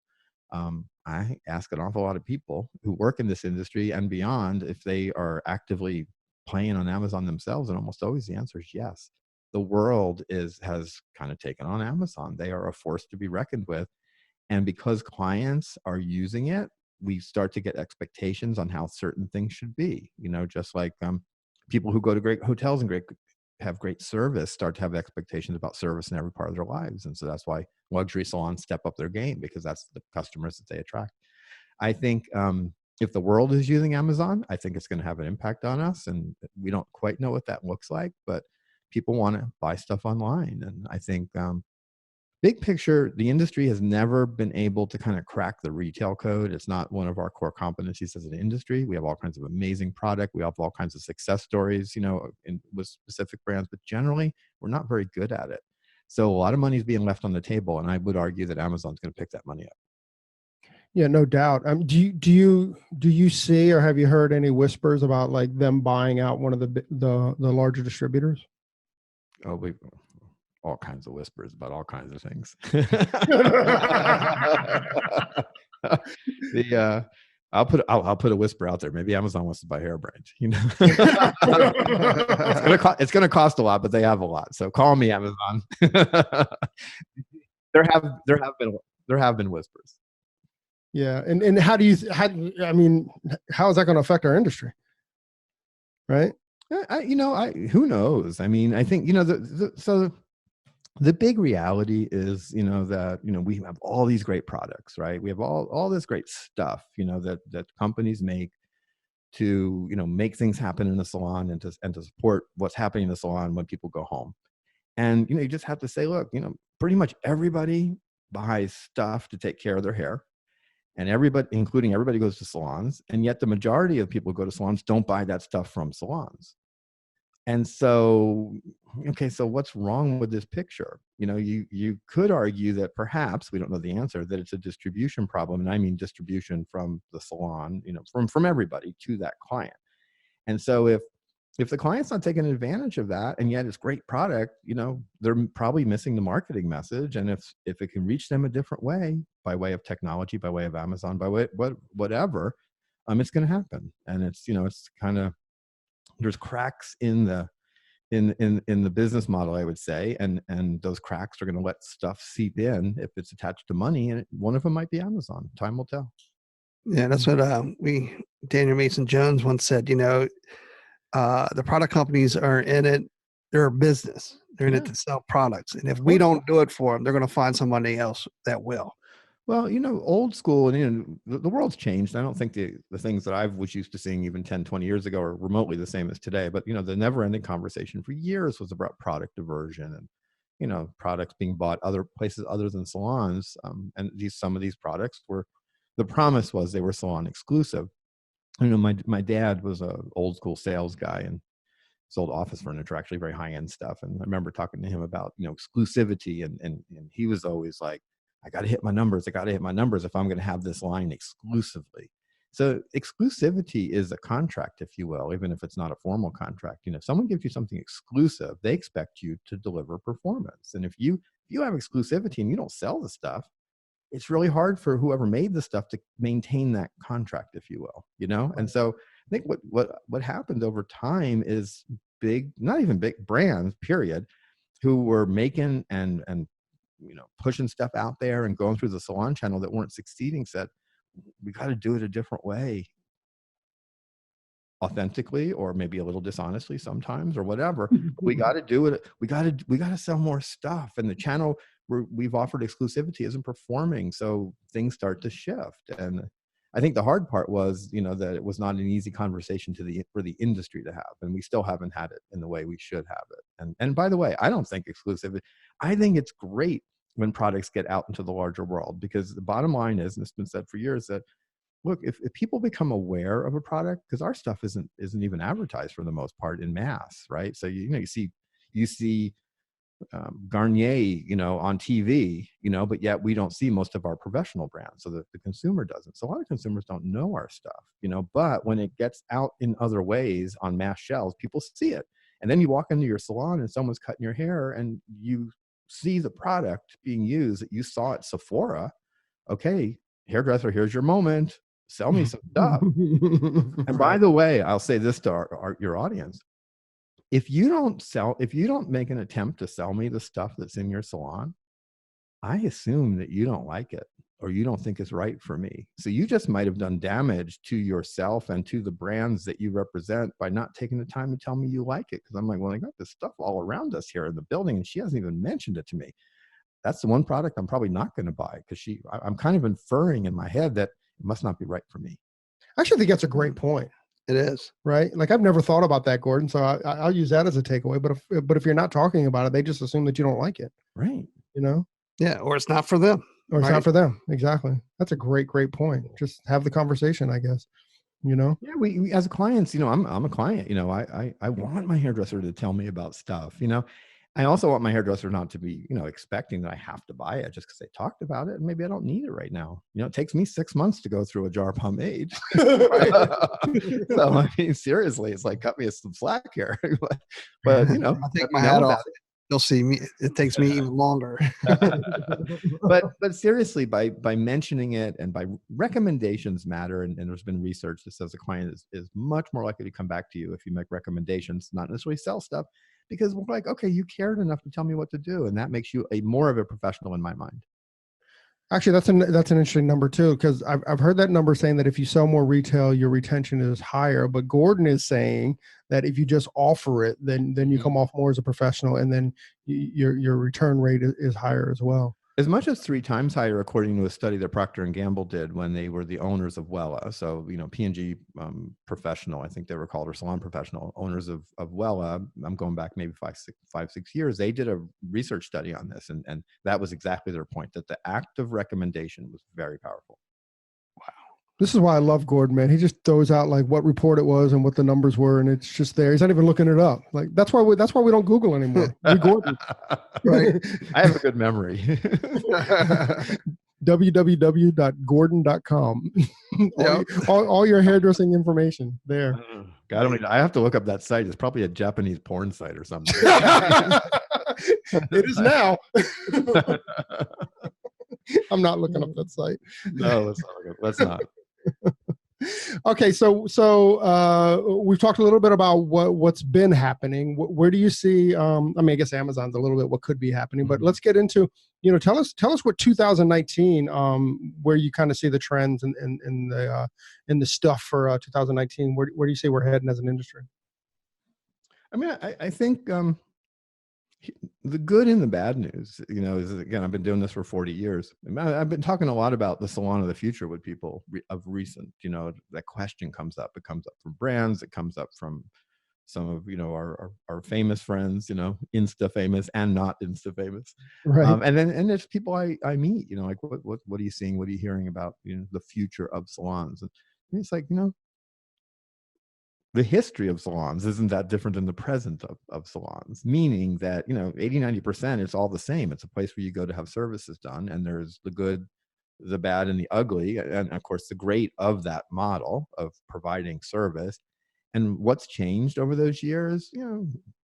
I ask an awful lot of people who work in this industry and beyond if they are actively playing on Amazon themselves, and almost always the answer is yes. The world has kind of taken on Amazon. They are a force to be reckoned with. And because clients are using it, we start to get expectations on how certain things should be. Just like people who go to great hotels and have great service start to have expectations about service in every part of their lives. And so that's why luxury salons step up their game, because that's the customers that they attract. I think if the world is using Amazon, I think it's going to have an impact on us. And we don't quite know what that looks like, but people want to buy stuff online. And I think big picture, the industry has never been able to kind of crack the retail code. It's not one of our core competencies as an industry. We have all kinds of amazing product. We have all kinds of success stories, with specific brands, but generally we're not very good at it. So a lot of money is being left on the table. And I would argue that Amazon's going to pick that money up. Yeah, no doubt. Do you see or have you heard any whispers about like them buying out one of the larger distributors? Oh, we all kinds of whispers about all kinds of things. I'll put a whisper out there. Maybe Amazon wants to buy Hairbrained. You know, it's gonna cost a lot, but they have a lot. So call me, Amazon. there have been whispers. Yeah, and how is that going to affect our industry? Right? Who knows? I mean, I think the big reality is, that, we have all these great products, right? We have all this great stuff, that companies make to, make things happen in the salon and to support what's happening in the salon when people go home. And, you just have to say, look, pretty much everybody buys stuff to take care of their hair, and including everybody goes to salons. And yet the majority of people who go to salons don't buy that stuff from salons. And so, okay, so what's wrong with this picture? You could argue that perhaps, we don't know the answer, that it's a distribution problem. And I mean distribution from the salon, from everybody to that client. And so if the client's not taking advantage of that, and yet it's great product, they're probably missing the marketing message. And if it can reach them a different way, by way of technology, by way of Amazon, by way whatever, it's going to happen. And it's kind of, there's cracks in the business model, I would say, and those cracks are going to let stuff seep in if it's attached to money, and one of them might be Amazon. Time will tell. Yeah, that's what Daniel Mason Jones once said. The product companies are in it; they're a business. They're in it to sell products, and if we don't do it for them, they're going to find somebody else that will. Well, old school, and the world's changed. I don't think the things that I was used to seeing even 10, 20 years ago are remotely the same as today. But, the never-ending conversation for years was about product diversion and, products being bought other places other than salons. And some of these products the promise was they were salon exclusive. My dad was a old school sales guy and sold office furniture, actually very high-end stuff. And I remember talking to him about, exclusivity. And he was always like, I got to hit my numbers. If I'm going to have this line exclusively. So exclusivity is a contract, if you will, even if it's not a formal contract. If someone gives you something exclusive, they expect you to deliver performance. And if you have exclusivity and you don't sell the stuff, it's really hard for whoever made the stuff to maintain that contract, if you will, And so I think what happened over time is not even big brands, period, who were making and pushing stuff out there and going through the salon channel that weren't succeeding, said, we got to do it a different way, authentically, or maybe a little dishonestly sometimes, or whatever. We got to do it. We got to sell more stuff. And the channel we've offered exclusivity isn't performing. So things start to shift. And I think the hard part was, that it was not an easy conversation for the industry to have. And we still haven't had it in the way we should have it. And by the way, I don't think exclusivity, I think it's great when products get out into the larger world, because the bottom line is, and it's been said for years, that look, if people become aware of a product, because our stuff isn't even advertised for the most part in mass, right? So you see Garnier, on TV, but yet we don't see most of our professional brands, so that the consumer doesn't. So a lot of consumers don't know our stuff, but when it gets out in other ways on mass shelves, people see it. And then you walk into your salon and someone's cutting your hair and you see the product being used that you saw at Sephora. Okay, hairdresser, here's your moment. Sell me some stuff. And by the way, I'll say this to your audience. If you don't make an attempt to sell me the stuff that's in your salon, I assume that you don't like it, or you don't think it's right for me. So you just might have done damage to yourself and to the brands that you represent by not taking the time to tell me you like it. Because I'm like, well, I got this stuff all around us here in the building, and she hasn't even mentioned it to me. That's the one product I'm probably not going to buy, because I'm kind of inferring in my head that it must not be right for me. I actually think that's a great point. It is, right? Like, I've never thought about that, Gordon. So I'll use that as a takeaway. But if you're not talking about it, they just assume that you don't like it, right? Yeah, or it's not for them. Or it's not for them. Exactly. That's a great point. Just have the conversation, I guess. Yeah, we as clients, I'm a client. I want my hairdresser to tell me about stuff. I also want my hairdresser not to be, expecting that I have to buy it just because they talked about it, and maybe I don't need it right now. It takes me 6 months to go through a jar pomade. So, seriously, it's like, cut me some slack here. but I take my hat off. You'll see me. It takes me even longer. But seriously, by mentioning it and by recommendations matter, and there's been research that says a client is much more likely to come back to you if you make recommendations, not necessarily sell stuff, because we're like, okay, you cared enough to tell me what to do, and that makes you a more of a professional in my mind. Actually, that's an interesting number too, because I've heard that number saying that if you sell more retail, your retention is higher. But Gordon is saying that if you just offer it, then you come off more as a professional, and then your return rate is higher as well. As much as 3 times higher, according to a study that Procter & Gamble did when they were the owners of Wella. So, P&G Professional, I think they were called, or Salon Professional, owners of Wella. I'm going back maybe 5-6 years. They did a research study on this, and that was exactly their point, that the act of recommendation was very powerful. This is why I love Gordon, man. He just throws out like what report it was and what the numbers were, and it's just there. He's not even looking it up. Like that's why we don't Google anymore. We Gordon, right? I have a good memory. www.gordon.com. all your hairdressing information there. God, I have to look up that site. It's probably a Japanese porn site or something. It is now. I'm not looking up that site. No, let's not. Okay, so we've talked a little bit about what's been happening. Where do you see? I mean, I guess Amazon's a little bit what could be happening, but let's get into. Tell us what 2019. Where you kind of see the trends in the stuff for 2019. Where do you see we're heading as an industry? I mean, I think the good and the bad news, is, again, I've been doing this for 40 years. I've been talking a lot about the salon of the future with people of recent. That question comes up. It comes up from brands. It comes up from some of our famous friends. Insta famous and not Insta famous. Right. And there's people I meet. Like what are you seeing? What are you hearing about the future of salons? And it's like the history of salons isn't that different than the present of salons, meaning that 80-90% it's all the same. It's a place where you go to have services done, and there's the good, the bad, and the ugly, and of course the great of that model of providing service. And what's changed over those years,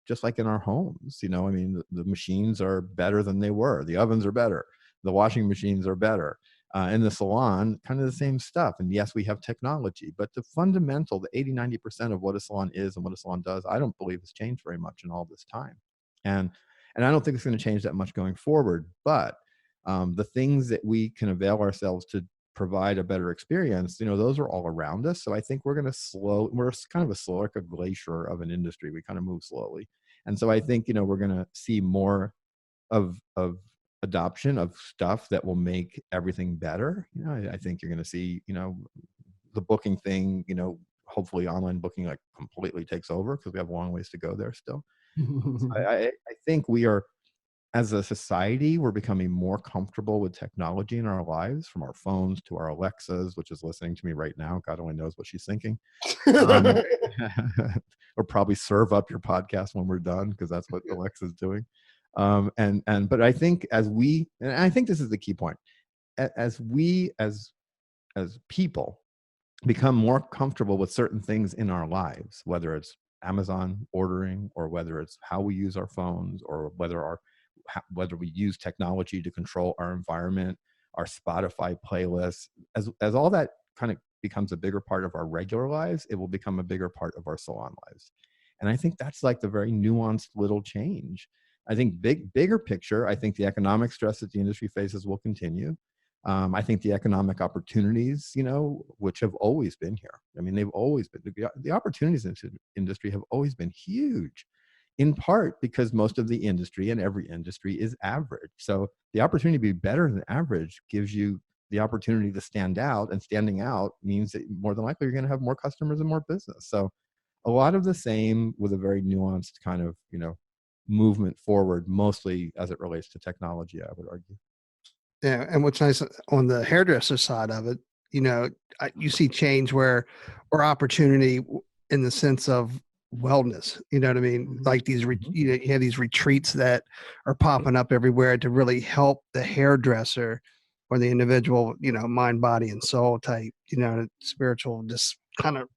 just like in our homes, I mean, the machines are better than they were, the ovens are better, the washing machines are better. In the salon, kind of the same stuff. And yes, we have technology, but the fundamental, the 80-90% of what a salon is and what a salon does, I don't believe has changed very much in all this time. And I don't think it's going to change that much going forward. But the things that we can avail ourselves to provide a better experience, those are all around us. So I think we're kind of a slow, like a glacier of an industry. We kind of move slowly. And so I think, we're going to see more of adoption of stuff that will make everything better. I think you're going to see, the booking thing, hopefully online booking like completely takes over, because we have a long ways to go there still. So I think we are, as a society, we're becoming more comfortable with technology in our lives, from our phones to our Alexas, which is listening to me right now. God only knows what she's thinking. Or probably serve up your podcast when we're done, because that's what Alexa's doing. But I think and I think this is the key point, as we as people become more comfortable with certain things in our lives, whether it's Amazon ordering, or whether it's how we use our phones, or whether we use technology to control our environment, our Spotify playlists, as all that kind of becomes a bigger part of our regular lives, it will become a bigger part of our salon lives. And I think that's like the very nuanced little change. I think bigger picture, I think the economic stress that the industry faces will continue. I think the economic opportunities, which have always been here. I mean, they've always been, the opportunities in the industry have always been huge, in part because most of the industry, and every industry, is average. So the opportunity to be better than average gives you the opportunity to stand out, and standing out means that more than likely you're going to have more customers and more business. So a lot of the same, with a very nuanced kind of, movement forward, mostly as it relates to technology, I would argue. Yeah, and what's nice on the hairdresser side of it, you see change or opportunity in the sense of wellness. You know what I mean? Like these, you have these retreats that are popping up everywhere to really help the hairdresser or the individual, mind, body, and soul type, spiritual, just kind of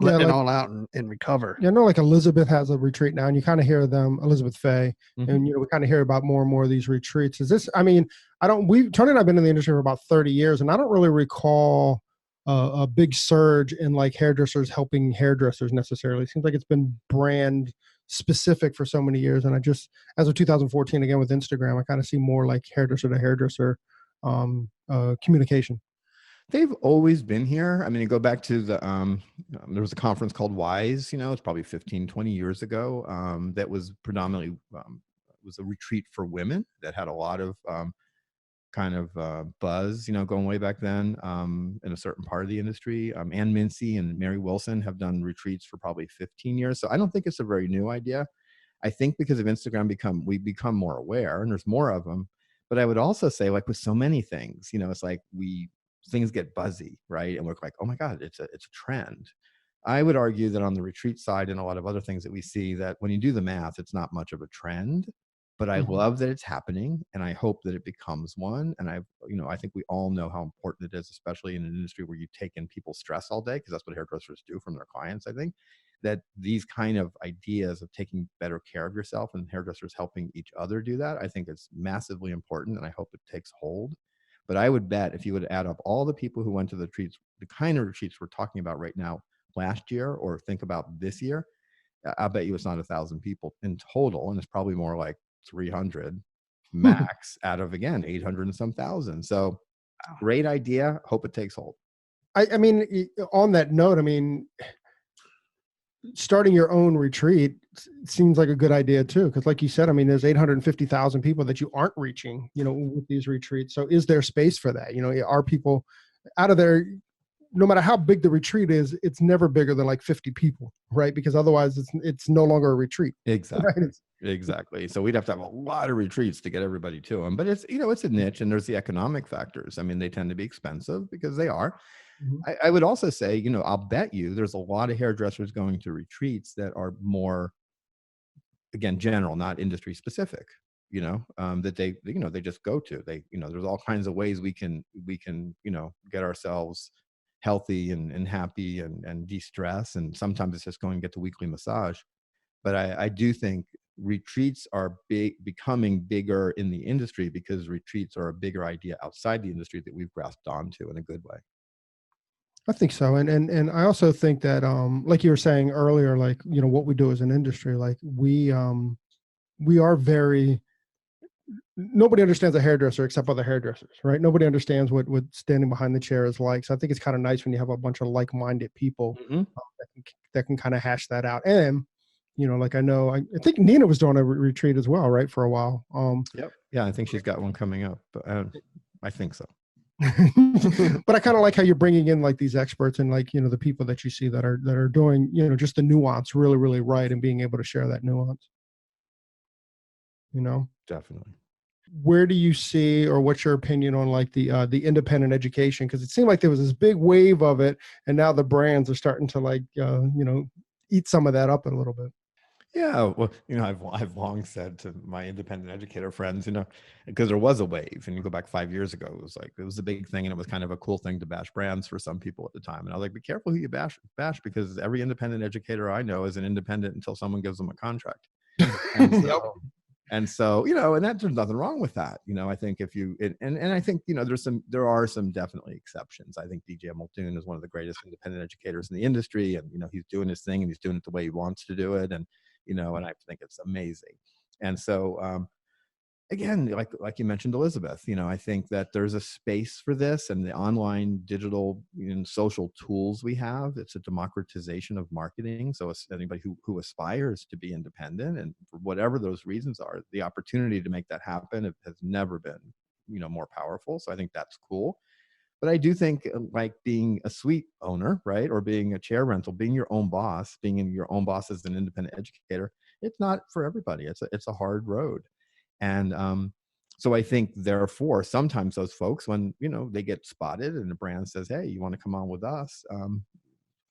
Yeah, letting it like all out and recover. you know, like Elizabeth has a retreat now, and you kind of hear them, Elizabeth Faye, and we kind of hear about more and more of these retreats. Is this? I mean, I don't. Tony and I've been in the industry for about 30 years, and I don't really recall a big surge in like hairdressers helping hairdressers necessarily. It seems like it's been brand specific for so many years, and I just, as of 2014, again with Instagram, I kind of see more like hairdresser to hairdresser communication. They've always been here. I mean, you go back to there was a conference called WISE, it's probably 15, 20 years ago, that was predominantly, was a retreat for women that had a lot of kind of buzz, going way back then, in a certain part of the industry. Ann Mincy and Mary Wilson have done retreats for probably 15 years. So I don't think it's a very new idea. I think because of Instagram, we become more aware and there's more of them. But I would also say, like with so many things, it's like things get buzzy, right? And we're like, oh my God, it's a trend. I would argue that on the retreat side and a lot of other things that we see, that when you do the math, it's not much of a trend. But I love that it's happening, and I hope that it becomes one. And I think we all know how important it is, especially in an industry where you take in people's stress all day, because that's what hairdressers do from their clients. I think that these kind of ideas of taking better care of yourself and hairdressers helping each other do that, I think it's massively important, and I hope it takes hold. But I would bet if you would add up all the people who went to the retreats, the kind of retreats we're talking about right now, last year, or think about this year, I'll bet you it's not 1,000 people in total, and it's probably more like 300 max out of, again, 800 and some thousand. So great idea. Hope it takes hold. I mean, on that note, I mean, starting your own retreat seems like a good idea too, because like you said, I mean, there's 850,000 people that you aren't reaching, with these retreats. So is there space for that? Are people out of there? No matter how big the retreat is, it's never bigger than like 50 people, right? Because otherwise it's no longer a retreat. Exactly. Right? Exactly. So we'd have to have a lot of retreats to get everybody to them, but it's, it's a niche, and there's the economic factors. I mean, they tend to be expensive because they are. I would also say, I'll bet you there's a lot of hairdressers going to retreats that are more, again, general, not industry specific, that they just go to. There's all kinds of ways we can, get ourselves healthy and happy and de-stress. And sometimes it's just going to get the weekly massage. But I do think retreats are becoming bigger in the industry, because retreats are a bigger idea outside the industry that we've grasped onto in a good way. I think so. And I also think that, like you were saying earlier, like, what we do as an industry, like we are very, nobody understands a hairdresser except other hairdressers, right? Nobody understands what standing behind the chair is like. So I think it's kind of nice when you have a bunch of like-minded people that can kind of hash that out. And, like I think Nina was doing a retreat as well, right? For a while. Yep. Yeah. I think she's got one coming up, but I think so. But I kind of like how you're bringing in like these experts and like, the people that you see that are doing, just the nuance really, really right, and being able to share that nuance. Definitely. Where do you see, or what's your opinion on like the independent education? Because it seemed like there was this big wave of it, and now the brands are starting to like, eat some of that up a little bit. Yeah, well, I've long said to my independent educator friends, because there was a wave, and you go back 5 years ago, it was a big thing, and it was kind of a cool thing to bash brands for some people at the time. And I was like, be careful who you bash, because every independent educator I know is an independent until someone gives them a contract. And so, and that, there's nothing wrong with that. I think if you, and I think, there are some definitely exceptions. I think DJ Muldoon is one of the greatest independent educators in the industry, and, he's doing his thing, and he's doing it the way he wants to do it. And, and I think it's amazing. And so, again, like you mentioned, Elizabeth, I think that there's a space for this, and the online, digital, and social tools we have. It's a democratization of marketing. So anybody who aspires to be independent, and for whatever those reasons are, the opportunity to make that happen has never been, more powerful. So I think that's cool. But I do think, like being a suite owner, right, or being a chair rental, being your own boss, being your own boss as an independent educator, it's not for everybody. It's a hard road. And so I think, therefore, sometimes those folks, when, they get spotted and the brand says, hey, you want to come on with us?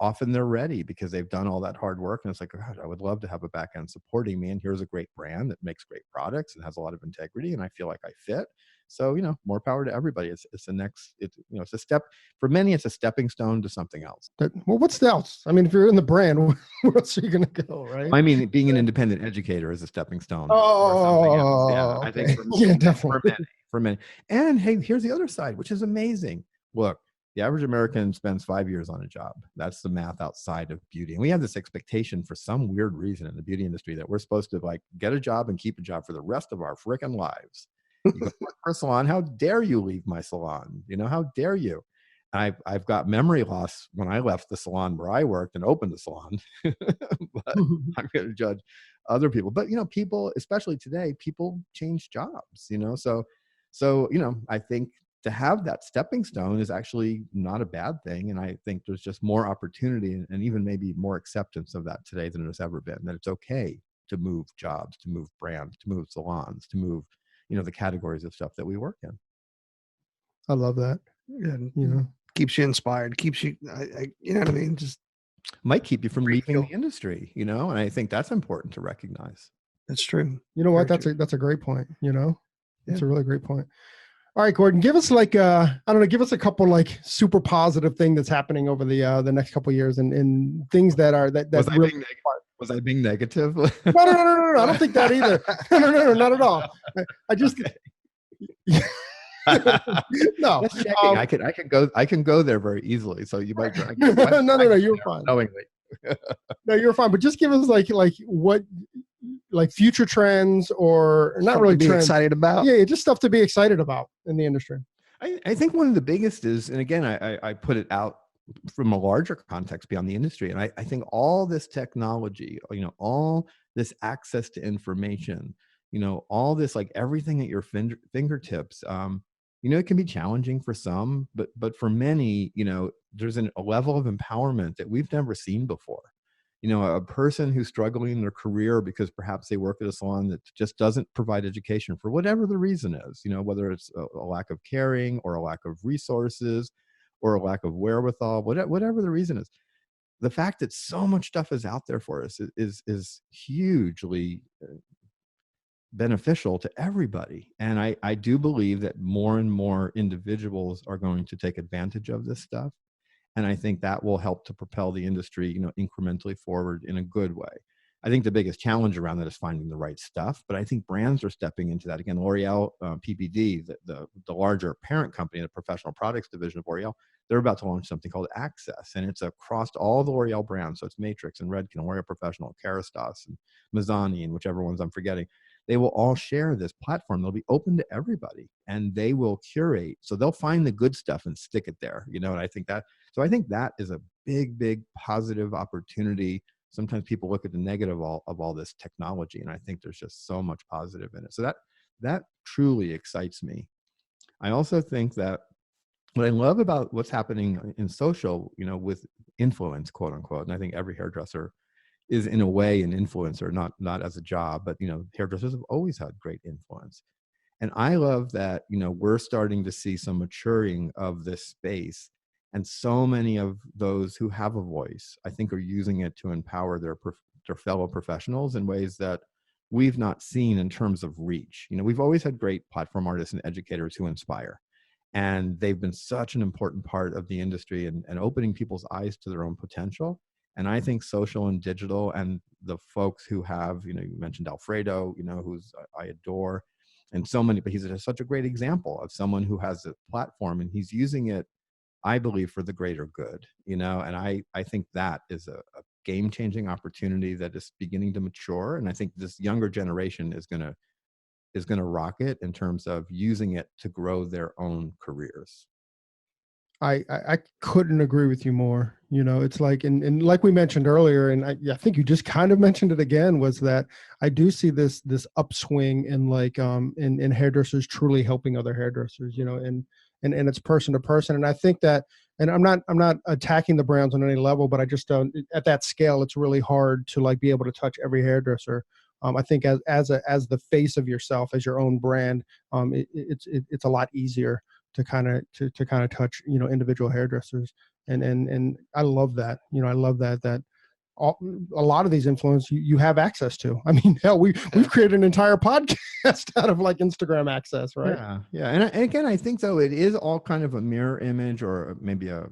Often they're ready, because they've done all that hard work. And it's like, God, I would love to have a back end supporting me. And here's a great brand that makes great products and has a lot of integrity. And I feel like I fit. So, more power to everybody. It's the next, it's a step for many. It's a stepping stone to something else. Well, what's else? I mean, if you're in the brand, where else are you going to go, right? I mean, being an independent educator is a stepping stone or something else. Yeah, I think for many. And hey, here's the other side, which is amazing. Look, the average American spends 5 years on a job. That's the math outside of beauty. And we have this expectation for some weird reason in the beauty industry that we're supposed to like get a job and keep a job for the rest of our frickin' lives. You go work for a salon. How dare you leave my salon? How dare you? I've got memory loss when I left the salon where I worked and opened the salon, but I'm going to judge other people. But, people, especially today, people change jobs, so, I think to have that stepping stone is actually not a bad thing. And I think there's just more opportunity and even maybe more acceptance of that today than there's ever been, that it's okay to move jobs, to move brands, to move salons, to move, the categories of stuff that we work in. I love that. And, keeps you inspired, keeps you, you know what I mean? Just might keep you from leaving the industry, and I think that's important to recognize. That's true. You know what? That's a great point. It's a really great point. All right, Gordon, give us like give us a couple like super positive thing that's happening over the next couple of years and things that are that really. Was I being negative? No. I don't think that either. No, not at all. I just. Okay. No, I can go there very easily. So you might. No, you're fine. Knowingly. No, you're fine. But just give us like what, like future trends or not something really to be trends. Excited about. Yeah, just stuff to be excited about in the industry. I think one of the biggest is, and again, I put it out from a larger context beyond the industry. And I think all this technology, all this access to information, all this, like everything at your fingertips, it can be challenging for some, but for many, there's a level of empowerment that we've never seen before. A person who's struggling in their career because perhaps they work at a salon that just doesn't provide education for whatever the reason is, whether it's a lack of caring or a lack of resources or a lack of wherewithal, whatever the reason is. The fact that so much stuff is out there for us is hugely beneficial to everybody. And I do believe that more and more individuals are going to take advantage of this stuff. And I think that will help to propel the industry, incrementally forward in a good way. I think the biggest challenge around that is finding the right stuff, but I think brands are stepping into that. Again, L'Oreal, PPD, the larger parent company, the professional products division of L'Oreal, they're about to launch something called Access, and it's across all the L'Oreal brands. So it's Matrix and Redken, L'Oreal Professional, Kerastase, and Mazzani, and whichever ones I'm forgetting. They will all share this platform. They'll be open to everybody, and they will curate. So they'll find the good stuff and stick it there, and I think that is a big, big positive opportunity. Sometimes people look at the negative of all this technology, and I think there's just so much positive in it. So that truly excites me. I also think that what I love about what's happening in social, with influence, quote unquote, and I think every hairdresser is in a way an influencer, not as a job, but hairdressers have always had great influence. And I love that, we're starting to see some maturing of this space. And so many of those who have a voice, I think, are using it to empower their fellow professionals in ways that we've not seen in terms of reach. We've always had great platform artists and educators who inspire. And they've been such an important part of the industry and opening people's eyes to their own potential. And I think social and digital and the folks who have, you mentioned Alfredo, who's I adore, and so many, but he's such a great example of someone who has a platform and he's using it, I believe, for the greater good, and I think that is a game-changing opportunity that is beginning to mature. And I think this younger generation is going to rock it in terms of using it to grow their own careers. I couldn't agree with you more. It's like, and like we mentioned earlier, and I think you just kind of mentioned it again, was that I do see this upswing in like in hairdressers truly helping other hairdressers, and it's person to person. And I think that, and I'm not attacking the brands on any level, but I just don't, at that scale, it's really hard to like be able to touch every hairdresser. I think as the face of yourself, as your own brand, it's a lot easier to kind of touch individual hairdressers, and I love that. I love that a lot of these influencers you have access to. I mean, hell, we've created an entire podcast out of like Instagram access, right? Yeah, yeah. And again, I think though it is all kind of a mirror image, or maybe a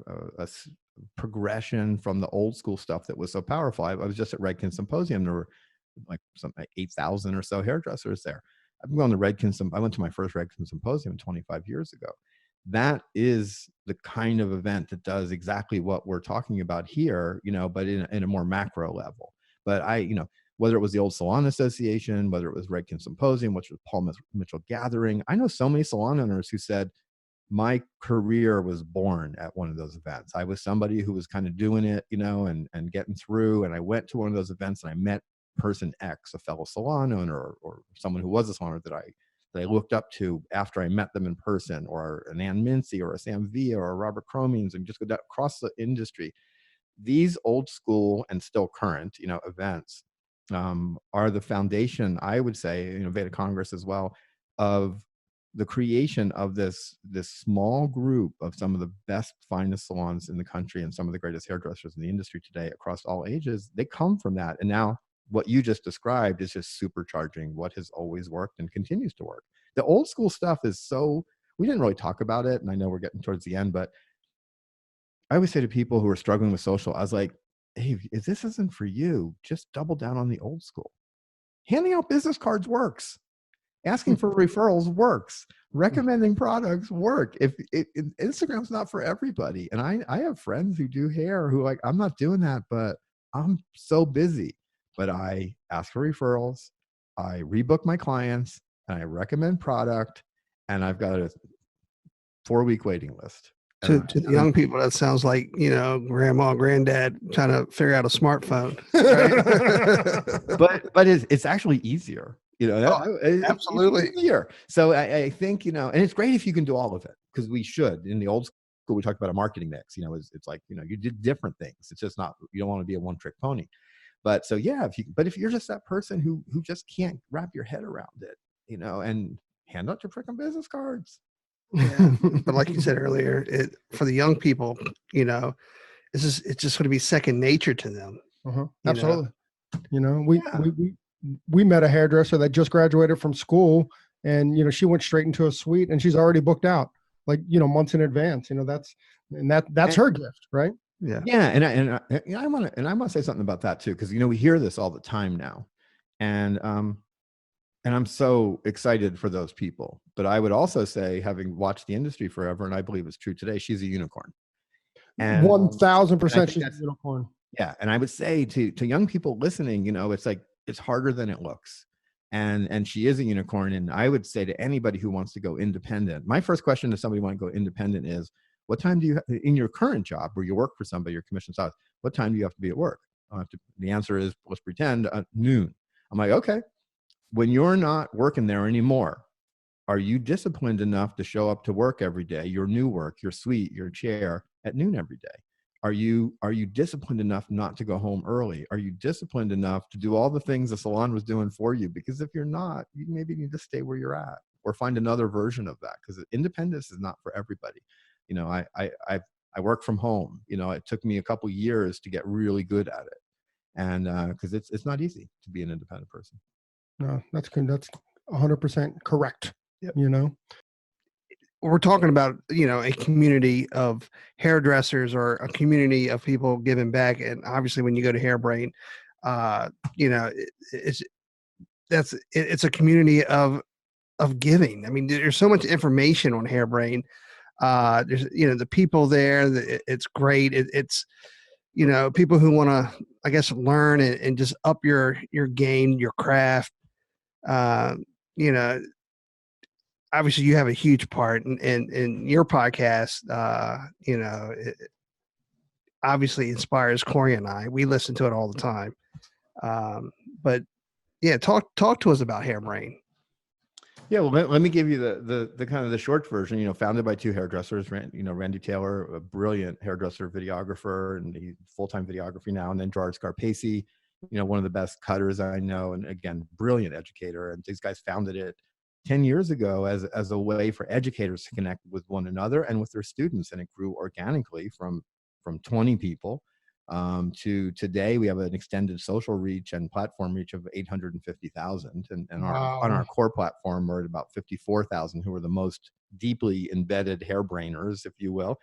progression from the old school stuff that was so powerful. I was just at Redken Symposium. There were like something like 8,000 or so hairdressers there. I've been going to Redken. I went to my first Redken Symposium 25 years ago. That is the kind of event that does exactly what we're talking about here, but in a more macro level. But whether it was the old Salon Association, whether it was Redken Symposium, which was Paul Mitchell Gathering, I know so many salon owners who said, my career was born at one of those events. I was somebody who was kind of doing it, and getting through. And I went to one of those events and I met person X, a fellow salon owner, or someone who was a salon owner that I looked up to after I met them in person, or an Ann Mincy or a Sam Villa or a Robert Cromings, and just go down across the industry. These old school and still current, events are the foundation, I would say, Veda Congress as well, of the creation of this small group of some of the best, finest salons in the country and some of the greatest hairdressers in the industry today across all ages. They come from that. And now what you just described is just supercharging what has always worked and continues to work. The old school stuff is we didn't really talk about it, and I know we're getting towards the end, but I always say to people who are struggling with social, I was like, hey, if this isn't for you, just double down on the old school. Handing out business cards works. Asking for referrals works. Recommending products work. Instagram's not for everybody. And I have friends who do hair who like, I'm not doing that, but I'm so busy. But I ask for referrals. I rebook my clients and I recommend product. And I've got a 4-week waiting list. To the young people, that sounds like, grandma, granddad trying to figure out a smartphone. Right? but it's actually easier. Absolutely. It's easier. So I think, and it's great if you can do all of it, because we should. In the old school, we talked about a marketing mix. It's like, you did different things. It's just not, you don't want to be a one-trick pony. But so, yeah, if you're just that person who just can't wrap your head around it, and hand out your freaking business cards. Yeah. But like you said earlier, for the young people, it's just going to be second nature to them. Absolutely. We met a hairdresser that just graduated from school, and she went straight into a suite, and she's already booked out like months in advance. That's her gift, right? Yeah. Yeah. And I want to say something about that too, because we hear this all the time now, and I'm so excited for those people. But I would also say, having watched the industry forever, and I believe it's true today, she's a unicorn. And 1,000% she's a unicorn. Yeah. And I would say to young people listening, it's like, it's harder than it looks. And she is a unicorn. And I would say to anybody who wants to go independent, my first question to somebody who wants to go independent is, what time do you, in your current job where you work for somebody, your commission size, what time do you have to be at work? The answer is, let's pretend, noon. I'm like, okay. When you're not working there anymore, are you disciplined enough to show up to work every day, your new work, your suite, your chair, at noon every day? Are you disciplined enough not to go home early? Are you disciplined enough to do all the things the salon was doing for you? Because if you're not, you maybe need to stay where you're at or find another version of that, because independence is not for everybody. I work from home. It took me a couple years to get really good at it, and because it's not easy to be an independent person. No, that's good. That's 100% correct. Yep. We're talking about, a community of hairdressers or a community of people giving back. And obviously when you go to Hairbrained, it's a community of giving. I mean, there's so much information on Hairbrained. There's, the people there, it's great. It's, people who want to, I guess, learn and just up your game, your craft. Obviously you have a huge part in your podcast. It obviously inspires Corey and I. We listen to it all the time. But yeah, talk to us about Hairbrained. Yeah, well, let me give you the kind of the short version. Founded by two hairdressers, Randy Taylor, a brilliant hairdresser, videographer, and he's full-time videography now, and then Gerard Scarpesi, one of the best cutters I know, and again, brilliant educator. And these guys founded it 10 years ago as a way for educators to connect with one another and with their students, and it grew organically from 20 people to today, we have an extended social reach and platform reach of 850,000. And Wow. on our core platform, we're at about 54,000, who are the most deeply embedded hairbrainers, if you will.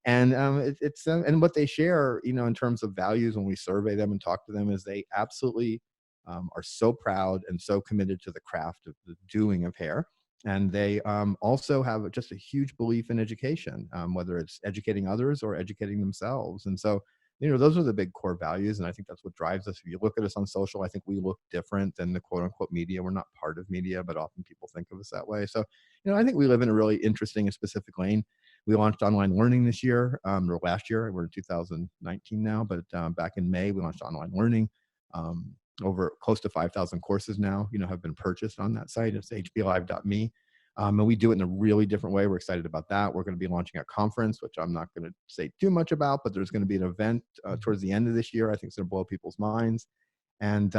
And and what they share, in terms of values when we survey them and talk to them, is they absolutely are so proud and so committed to the craft of the doing of hair. And they also have just a huge belief in education, whether it's educating others or educating themselves. And so, those are the big core values. And I think that's what drives us. If you look at us on social, I think we look different than the quote unquote media. We're not part of media, but often people think of us that way. So, I think we live in a really interesting and specific lane. We launched online learning this year, or last year. We're in 2019 now, but back in May, we launched online learning. Over close to 5,000 courses now, have been purchased on that site. It's hblive.me. And we do it in a really different way. We're excited about that. We're going to be launching a conference, which I'm not going to say too much about, but there's going to be an event towards the end of this year. I think it's going to blow people's minds. And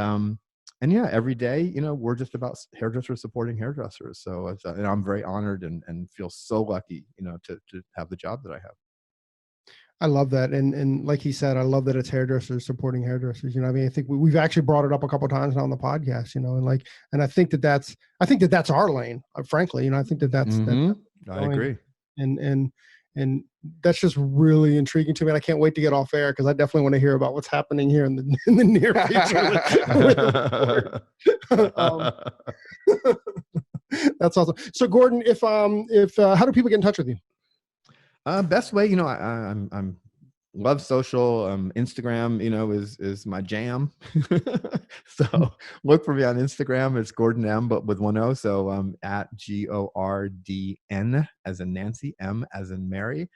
yeah, every day, we're just about hairdressers supporting hairdressers. So and I'm very honored and feel so lucky, to have the job that I have. I love that. And like he said, I love that it's hairdressers supporting hairdressers. I think we've actually brought it up a couple of times now on the podcast, and I think that's our lane, frankly. I think that's I agree. And that's just really intriguing to me. And I can't wait to get off air, because I definitely want to hear about what's happening here in the near future. That's awesome. So Gordon, if how do people get in touch with you? Best way, I'm love social. Instagram, is my jam. So look for me on Instagram. It's Gordon M, but with one O. So at GORDN as in Nancy, M as in Mary.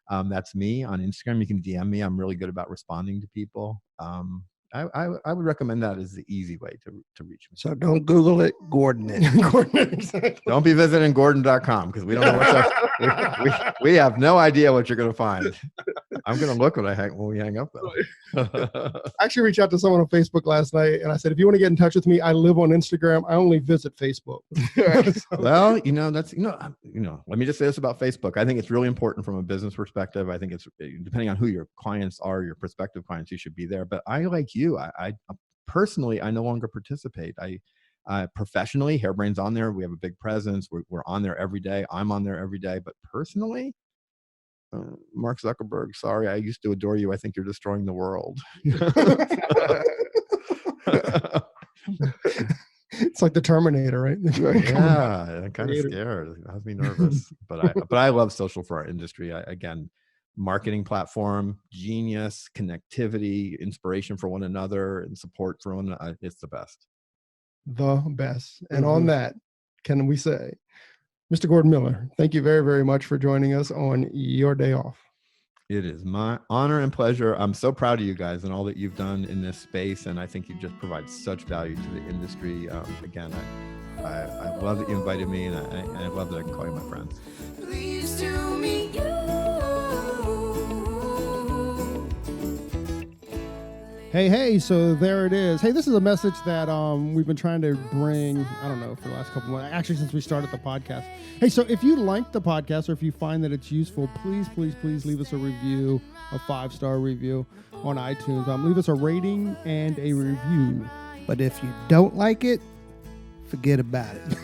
That's me on Instagram. You can DM me. I'm really good about responding to people. I would recommend that as the easy way to reach me. So don't Google it, Gordon it. Gordon, exactly. Don't be visiting Gordon.com, because we don't know what's we have no idea what you're going to find. I'm going to look when we hang up, though. I actually reached out to someone on Facebook last night, and I said, if you want to get in touch with me, I live on Instagram. I only visit Facebook. Well, that's, let me just say this about Facebook. I think it's really important from a business perspective. I think it's, depending on who your clients are, your prospective clients, you should be there. But I, like you, I personally, I no longer participate. Professionally, Hairbrained's on there. We have a big presence. We're on there every day. I'm on there every day. But personally, Mark Zuckerberg, sorry, I used to adore you. I think you're destroying the world. It's like the Terminator, right? Yeah, I'm kind of scared. It has me nervous. But I love social for our industry. Again, marketing platform, genius, connectivity, inspiration for one another, and support for one another. It's the best. The best. And on that, can we say, Mr. Gordon Miller, thank you very, very much for joining us on your day off. It is my honor and pleasure. I'm so proud of you guys and all that you've done in this space. And I think you just provide such value to the industry. Again, I love that you invited me, and I love that I can call you my friend. Please do me Hey, so there it is. Hey, this is a message that we've been trying to bring, I don't know, for the last couple of months, actually since we started the podcast. Hey, so if you like the podcast or if you find that it's useful, please leave us a review, a 5-star review on iTunes. Leave us a rating and a review. But if you don't like it, forget about it.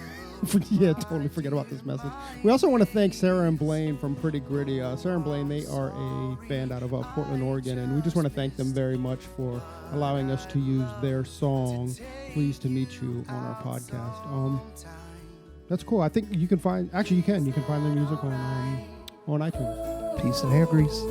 Yeah, totally forget about this message. We also want to thank Sarah and Blaine from Pretty Gritty. Sarah and Blaine, they are a band out of Portland, Oregon, and we just want to thank them very much for allowing us to use their song, Pleased to Meet You, on our podcast. That's cool. I think you can find, actually you can find their music on iTunes. Peace and hair grease.